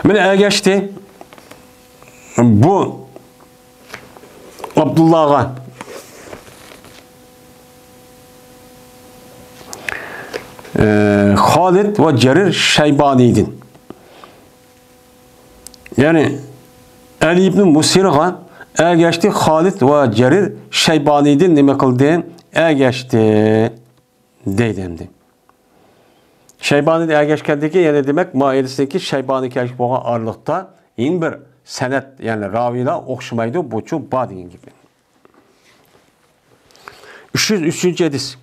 Mene ergeçti bu Abdullah'a Halid ve Cerir Şeybani'ydin. Yani Ali ibn Musir'a ergeçti Halid ve Cerir Şeybani'ydin ne kıldı? Ergeçti deydimdi. Şeybani ergeçkendeki yani demek maidesindeki Şeybani kerkip olan aralıkta yeni bir senet yani raviyle okşamaydı bu çok badin gibi. 303. hadis.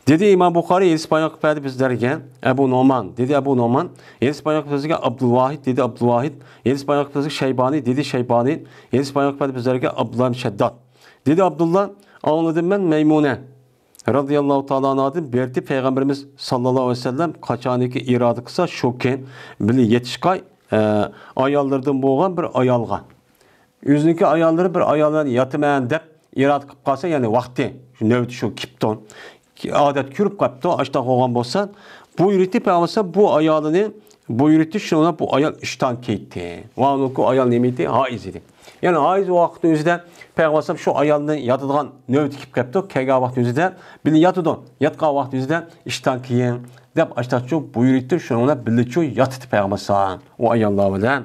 Dedi İmam Bukhari Yedis Bayrak verdi bizlerge Ebu Noman. Dedi Ebu Noman. Yedis Bayrak verdi Abdülvahid. Dedi Abdülvahid. Yedis Bayrak verdi Şeybani. Dedi Şeybani. Yedis Bayrak verdi bizlerge Abdullah Şeddat. Dedi Abdullah. Anladım ben Meymune. Radıyallahu ta'ala anha'nın berdi Peygamberimiz sallallahu aleyhi ve sellem kaçaniki iradı kısa şoken bili yetişkay ayallardan boğan bir ayalga. Yüzündeki ayalları bir ayallarını yatımayan dep irad kıp kalsa yani vakti şu növdü şu kipton adet kürüp kaptı açta koğan bolsa bu yürüttü Peygamberimiz bu ayalını bu yürüttü şuna bu ayal iştan keytti. Vanuku ayal nemiydi haiz idi. Yani haiz vakti yüzünden Peygamber şu ayalını yatıdığan növdü kip kaptı kega vakti yüzünden bili yatıdın yatka vakti yüzünden iştan keyin dep açta çok bu yürüttü şuna bili çok yatıdı Peygamber o ayallar bilen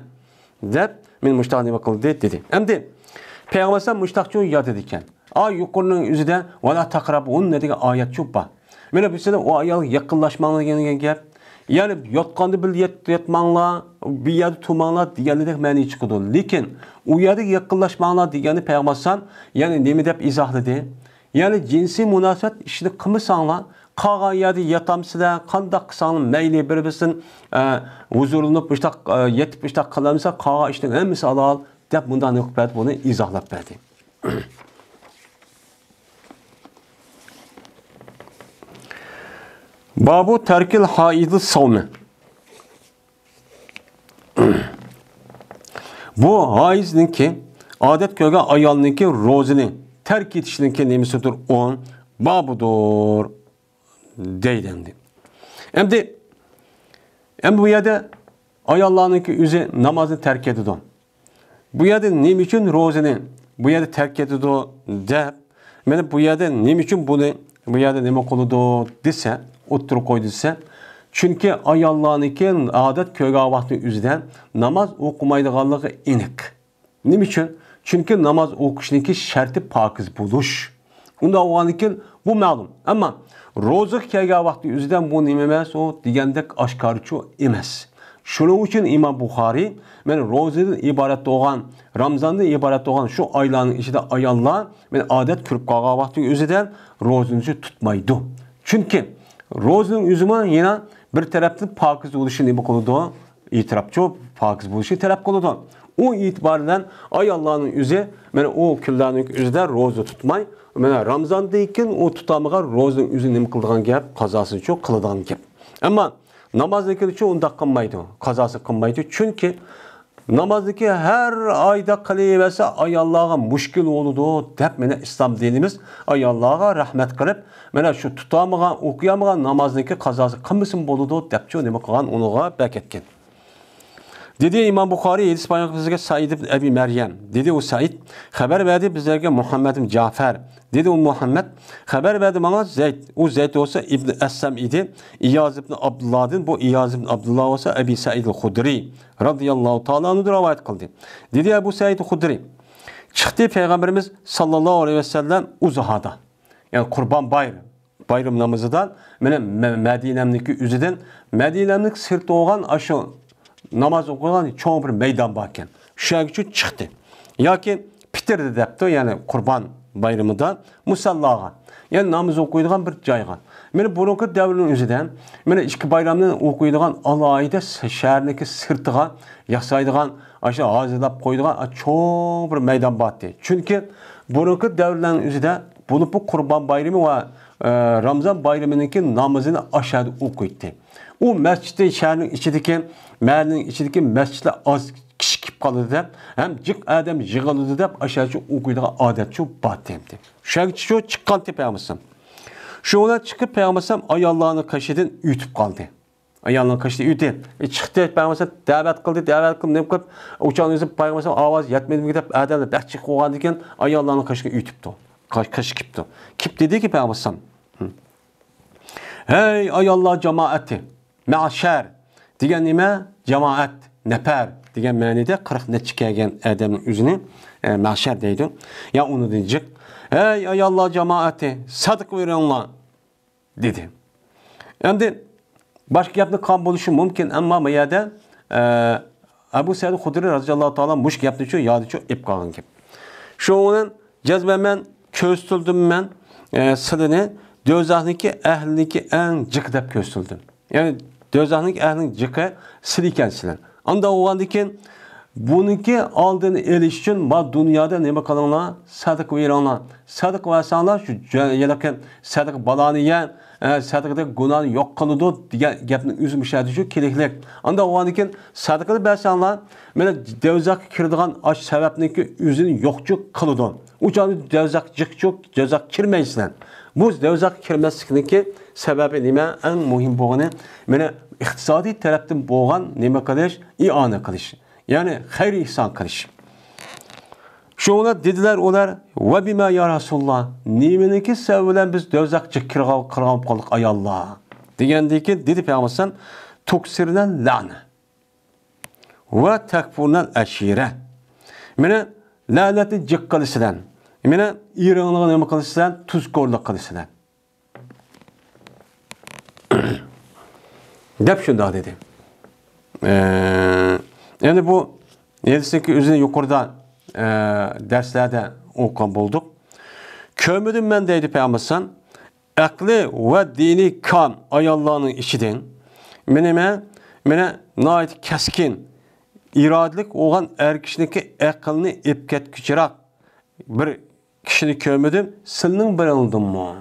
dep men müştahni bakıldı dedi. Endi Peygamber müştah çok yatıdı iken ay yukarının yüzünden vela takrabun ne degan ayet çok var. Mene bilsene o ayal yakınlaşmanla gelgen gap. Yani yotqandı bil yetmanla, bir yerde tumanla diyenler məni çıkıdı. Lekin o yerde yakınlaşmanla diyeni Peygamber yani nemi dep izahladı. Yani cinsi münasebet işini kımısanla qağa yerde yatamsılar, qandaq qısanla meyli bir-birisin huzurlanıp yetip iştaq qılamsa qağa işini hemmisi alal dep bundan hükmet bunu izahlap verdi. Babu terkil haidil savmi. Bu haizninki adet köge ayalninki rozini terk etişninki nemisidir on babudur deylendi. Emdi bu yerde ayallarninki üzü namazını terk ediyor. Bu yerde nem için rozini bu yerde terk ediyor de meni bu yerde nem için bunu bu yerde neme koludu dese oturup koyduysa çünkü ayallarınki adet köge vakti üzden namaz okumaydıganlığı inik. Ne için? Çünkü namaz okuşunki şartı pakiz buluş. Onda oğanıkin bu malum. Ama rozuk köge vakti üzden bu nimemez o diyendek aşkarıçı emez. Şunun için İmam Bukhari men rozadan ibaret olan Ramazan'dan ibaret olan şu ayların içinde ayallar men adet kürüp kağa vakti üzden rozuncu tutmaydı. Çünkü rozunun üzümü yine bir taraftan pakiz oluşu ne bakıldı? İtirafçı pakiz oluşu taraf kılıdı. O itibarından ayalların üzü men o küllerin üzde rozu tutmay. Men Ramazan'dayken o tutamığa rozunun üzü ne kıldığın gap kazası çok kıldığın gap. Ama namazdaki çoğu onda kılmaydı. Kazası kılmaydı. Çünkü namazdaki her ayda kılıyverse ay Allah'a müşkil oldu. Hep mene İslam dinimiz ay Allah'a rahmet kılıp mene şu tutamığa okuyamığa namazdaki kazası kılmasın boludu. Depço ne bakılan onuğa beketken. Dedi İmam Bukhari Yedis Bayrak bizlerge Said ibn Ebi Meryem. Dedi o Said haber verdi bizlerge Muhammed ibn Cafer. Dedi o Muhammed haber verdi bana Zeyd. O Zeyd olsa İbn Essem idi. İyaz ibn Abdullah'ın bu İyaz ibn Abdullah olsa Ebi Said el-Hudri radıyallahu ta'ala anhu rivayet kıldı. Dedi Ebu Said el-Hudri Çıktı Peygamberimiz sallallahu aleyhi ve sellem uzahada. Yani Kurban bayram namazıdan Medine'mdeki üzüden Medine'mdeki sırtı olan aşı namaz okuyan çoğun bir meydan bakken. Şu an için çıktı. Ya ki bitirdi depti yani Kurban bayramında musallağa. Yani namaz okuyduğun bir caygan. Mene burunki devrinin üzüden, mene iki bayramdan okuyduğun alayda şehirdeki sırtığa yasaydıgan, aşağı hazırlap koyduğun çok bir meydan battı. Çünkü burunki devrinin üzüden bu Kurban bayramı ve Ramazan bayramındaki namazını aşağıda okuydu. O mescitte şehrin içindeki, mahallenin içindeki mescitte az kişi kip kaldı da, hem cık adam yığıldı da aşağıda okuyduğun adet çok battı. Şu çıkan tepeymişsin. Şu ona çıkıp Peygamber ayağlarını kaşıdın ütüp kaldı. Ayağlarını kaşıdı ütü. Çıktı Peygamber davet kıldı ne yapıp uçağın yüzü Peygamber avaz yetmedi mi gidip adamla bahçe koygan diken ayağlarını kaşıdı ütüptü. Kaşı kipti. Kip dedi ki Peygamber hey ayallah cemaati me'aşer diyen nime cemaat neper diyen manada 40 ne çıkayan adamın yüzünü me'aşer deydi. Ya onu diyecek. Hey ayallah cemaati sadık verenler dedi. Yani başka yaptığı kan buluşu mümkün ama mayada Ebu Said Hudri radıyallahu ta'ala muş yaptığı şu yadı şu ip kalan gibi. Şu onun cezbemen köstüldüm ben sılını dözahniki ehliniki en cıkdap köstüldüm. Yani dözahniki ehlinin cıkı siliken silen. Anda o andiken bununki aldığını eliş için ma dünyada ne bakalımlar sadık verenler. Sadık versenler şu yelken sadık balanı yiyen sadıkta günahı yok kılıdı diye gapni üzmüşlerdi şu keliklik. Anda o andiken sadıklı versenler mene devzak kirdiğin aş sebepniki üzünü yokçu kılıdı. Uçanı devzak cıkçuk devzak kirmeysilen. Bu devzak kirmezlikniki sebebi nime en muhim boğanı mene iktisadi taraftan boğan nime kılış iane kılış. Yani hayır ihsan kılış. Şu ona dediler olar ve bima ya Resulullah nimeniki sevilen biz dövzakçı kırgam kaldık ay Allah. Diyendeki dedi Peygamber tuksirden lana ve tekfurdan eşire. Mene laneti cık kılışıdan. Mene İranlığa nime kılışıdan tuzkorluk kılışıdan. Dep şunda dedi. Yani bu Yedisindeki üzerine yukarıda derslerde okuyan bulduk. Kömüdüm ben deydi Peygamber akli ve dini kan ayallahının içinden mene nait keskin iradelik olan kişideki aklını ipket küçürak bir kişini kömüdüm sılının bir alındım mı?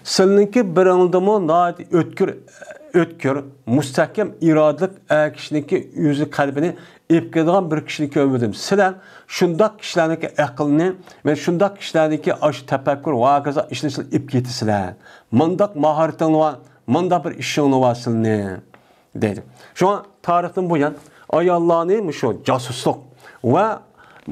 Sılınınki bir alındım mı nait ötkür, müstahkem iradelik kişideki yüzü kalbini ipkediğin bir kişilik kömüdüm. Silen şundak kişilerdeki aklını ve şundak kişilerdeki aşı tefekkür ve akaza işleşil ipketisiler. Mandak maharetin var, mandak bir işin var silini dedi. Şu an tarihten bu yan ayallahını şu casusluk ve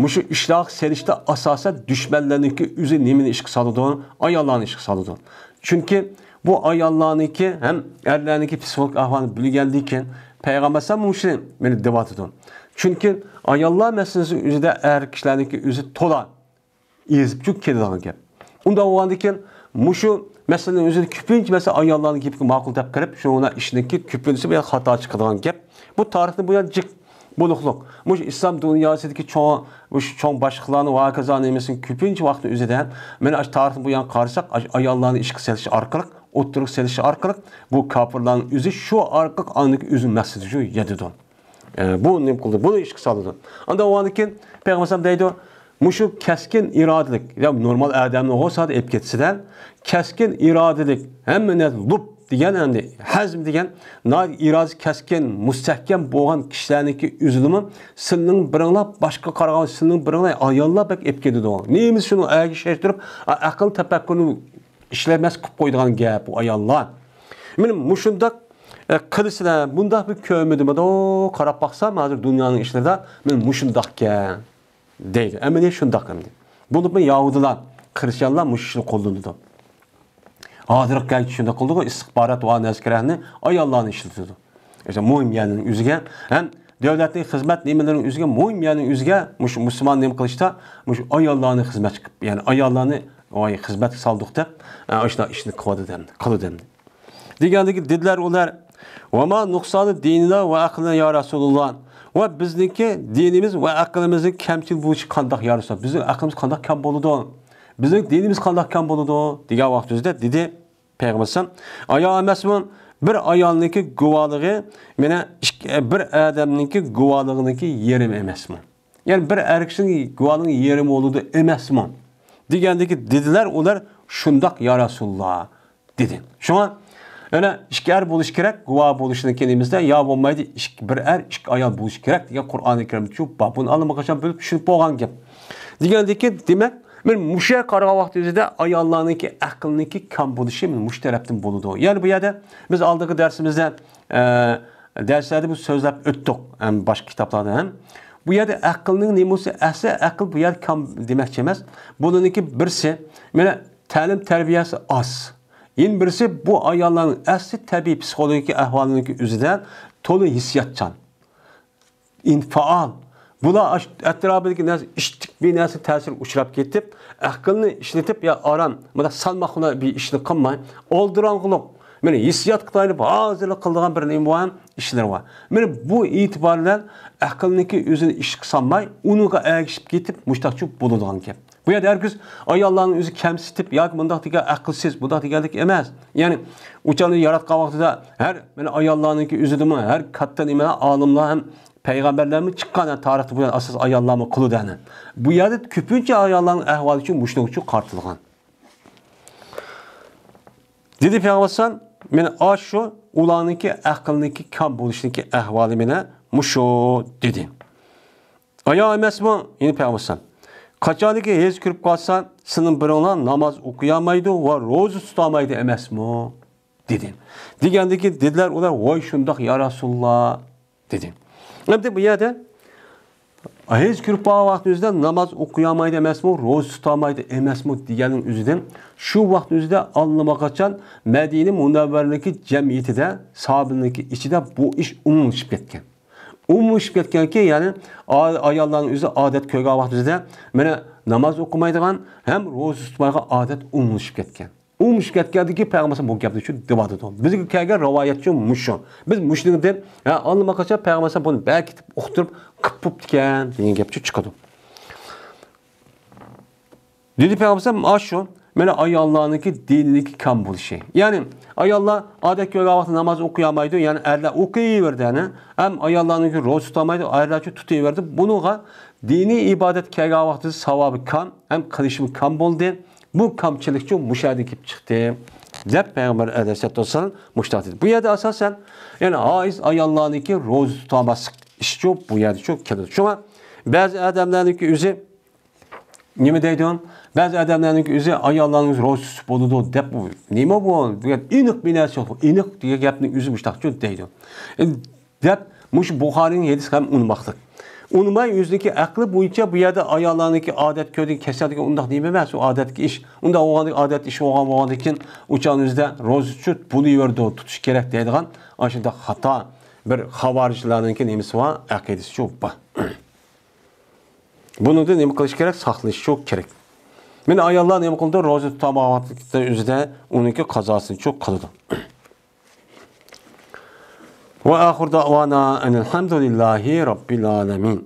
şu işlak serişte asasa düşmanlarındaki üzü nemini işki salıdığını ayallahını işki salıdığını. Çünkü bu ayallahınki hem erlerindeki psikolog ahvanı bilgeldiyken Peygamber sen müşrin beni debat edin. Çünkü ayallah meselesi üzerinde eğer kişilerdeki üzü tola izip çok kediden gel. Onda o andaki muşu meselenin üzerinde küpünç mesela ayallahın gibi makul tepkirip şu ona işindeki küpüncüsü bir hata çıkıdan gel. Bu tarihte bu ya cık bulukluk. Muş İslam dünyasındaki çoğu başlıklarını ve kazanımızın küpünç vakti üzerinde ben tarihte bu yan karşısak ayallahın işki selişi arkalık oturuk selişi arkalık bu kapırların üzü şu arkalık andaki üzüm mesele şu yedidon. Bu ne kıldı? Bunu işki salıdı. Anda o andaki Peygamber deydi muşu keskin iradelik. Ya normal adamın olsa da epketsiden keskin iradelik. Hem ne lup diyen hem de hazm diyen iradesi keskin, müstehkem boğan kişilerdeki üzülümü sınırın birine başka karagan sınırın birine ayalla bek epkedi o. Neyimiz şunu ayakı şaştırıp akıl tefekkürünü işlemez kup koyduğun gap bu ayalla. Benim muşundak kılısına bunda bir kömüdüm o karab baksam hazır dünyanın işlerinde ben muşundak ya deydi. Ama ne şundak hem de. Bunu ben Yahudiler, Hristiyanlar muşunu kullandı. Adırık geldi şunda kıldı o istihbarat ve nezkerahını ay Allah'ın işletiyordu. İşte muhim yerinin üzüge hem devletning xizmat nimalarning o'ziga muhim, ya'ni o'ziga mush musulmon nima qilishda mush ayollarni xizmat qilib, ya'ni ayollarni xizmatga soldik deb o'sha ishni qiladi. Degandagi dedilar ular: "Va ma nuqsoni dinina va aqlina ya Rasululloh." Va bizniki dinimiz va aqlimizning kamchil bo'lishi qandoq ya Rasululloh? Bizning aqlimiz qandoq kam bo'ladi? Bizning dinimiz qandoq kam bo'ladi? degan vaqtimizda dedi Payg'ambar: "Ayol emasmi? Bir ayolniki guvohligi mena bir odamniki guvohliginiki yerim emasmi? Ya'ni bir erkakning guvohligining yerim bo'ladi emasmi?" degandagi dedilar ular, "Shundoq ya Rasululloh" dedi. Shuna ana ikki er bo'lish kerak, guvoh bo'lishini kelimizda yo bo'lmaydi, bir er, ikki ayol bo'lish kerak degan Qur'oni Karim shu babuni allaqachon bilib tushunib bo'lgan gap. Degandiki, demak, men musha qaragan vaqtimizda ayollarniki aqlniki kam bo'lishi mush tarafdan bo'ladi. Ya'ni bu yerda biz oldingi darsimizda darslarda bu so'zlab o'tdik, ham boshqa kitoblarda ham. Bu yerda aqlning nemasi asli aql bu yer kam demakchi emas. Buningki birsi, mana ta'lim tarbiyasi oz. Yin birisi bu ayollarning asli tabiiy psixologik ahvolining o'zidan to'liq hissiyotchan, infaal. Bular atrofidagi narsa ishtik bir narsa ta'sir uchrab ketib, aqlni ishlatib ya aram, mana salmoqli bir ishni qilmay, oldirong'iliq, mana hissiyot qilib hozirlik qiladigan bir nima ham ishlar bor. Mana bu e'tibordan aqlniki o'zini ish qilmay, uniga ergishib ketib, mushtaqchi bo'ladigan gap. Bu yerda herkes ayollarning o'zi kamsitib yoki bundaq degan aqlsiz, bundaq deganlik emas. Ya'ni o'chani yaratgan vaqtida har mana ayollarningki o'zidimi, har katta nima olimlar ham payg'ambarlarmi chiqqan tarixda bu asos ayollarni qiludani. Bu yerda ko'pincha ayollarning ahvoli uchun mushnoq uchun qartilgan. Dedi Payg'ambar, men shu ularniki aqlniki kam bo'lishniki ahvoli mena musho dedi. Ayol emasmi? Yine Payg'ambar qachoniki hech kirib qolsan, sening biringlar namoz o'qiyamaydi va ro'za tutamaydi emasmi? dedi. Degandiki dedilar ular, "Voy shundoq ya Rasululloh" dedi. Endi bu yerda hech kirib qolgan vaqtimizda namoz o'qiyamaydi emasmi, ro'za tutamaydi emasmi deganing o'zidan shu vaqt o'zida allaqachon Madina Munavvarniki jamiyatida, sahobalarniki ichida bu ish umumlashib ketgan. Umumlashib ketganki, ya'ni ayollarning o'zi odat ko'rgan vaqtimizda mana namoz o'qimaydigan ham ro'za tutmaydigan odat umumlashib ketgan. Umumlashib ketgandiki, Payg'ambar bu gapni shu debadi. Bizga kelgan rivoyatchi mushu. Biz mushning deb, allaqachon Payg'ambar buni berkitib o'qtirib qilib bo'ptikan degan gapchi chiqadi. Dedi Payg'ambar shu mana ayollarniki dinliki kam bo'lishi. Ya'ni ayollar odat ko'rgan vaqtda namoz o'qiyamaydi, ya'ni erlar o'qiyverdani, ham ayollarniki ro'za tutamaydi, erlarchi tutayverdi. Bunuga diniy ibodat kelgan vaqtda savobi kam, ham qilishim kam bo'ldi. Bu kamchilik uchun mushadi kelib chiqdi. Deb Payg'ambar alayhisolom mushtaq dedi. Bu yerda asosan ya'ni haiz ayollarniki ro'za tutamaslik ishi bu yerda çok keladi. Shunga ba'zi odamlarniki o'zi nima deydi? Ba'zi odamlarning o'zi ayollarning ro'zisi bo'ladi deb bu. Nima bu? Bu aniq bir narsa yo'q. Aniq degan gapning o'zi mushtaqchi deydi. Deb mush Buxoriyning hadis ham unmoqlik. Unmay o'zniki aqli bo'yicha bu yerda ayollarning odat ko'rdik, kasallik undaq nima emas, u odatga ish. Unda o'g'anlik odat ish bo'lgan ekan, o'chanizda ro'zichi bo'laverdi, tutish kerak deydigan, ashunda xato bir xavorijlarning nimasi bor, aqidasi shu. Buni da nima qilish kerak? Saqlash shu kerak. Men ayollar nima qildi? Ro'za tutamoqlikda o'zida uniki qazosini çok qildi. Va oxir da'vana alhamdulillahi robbil alamin.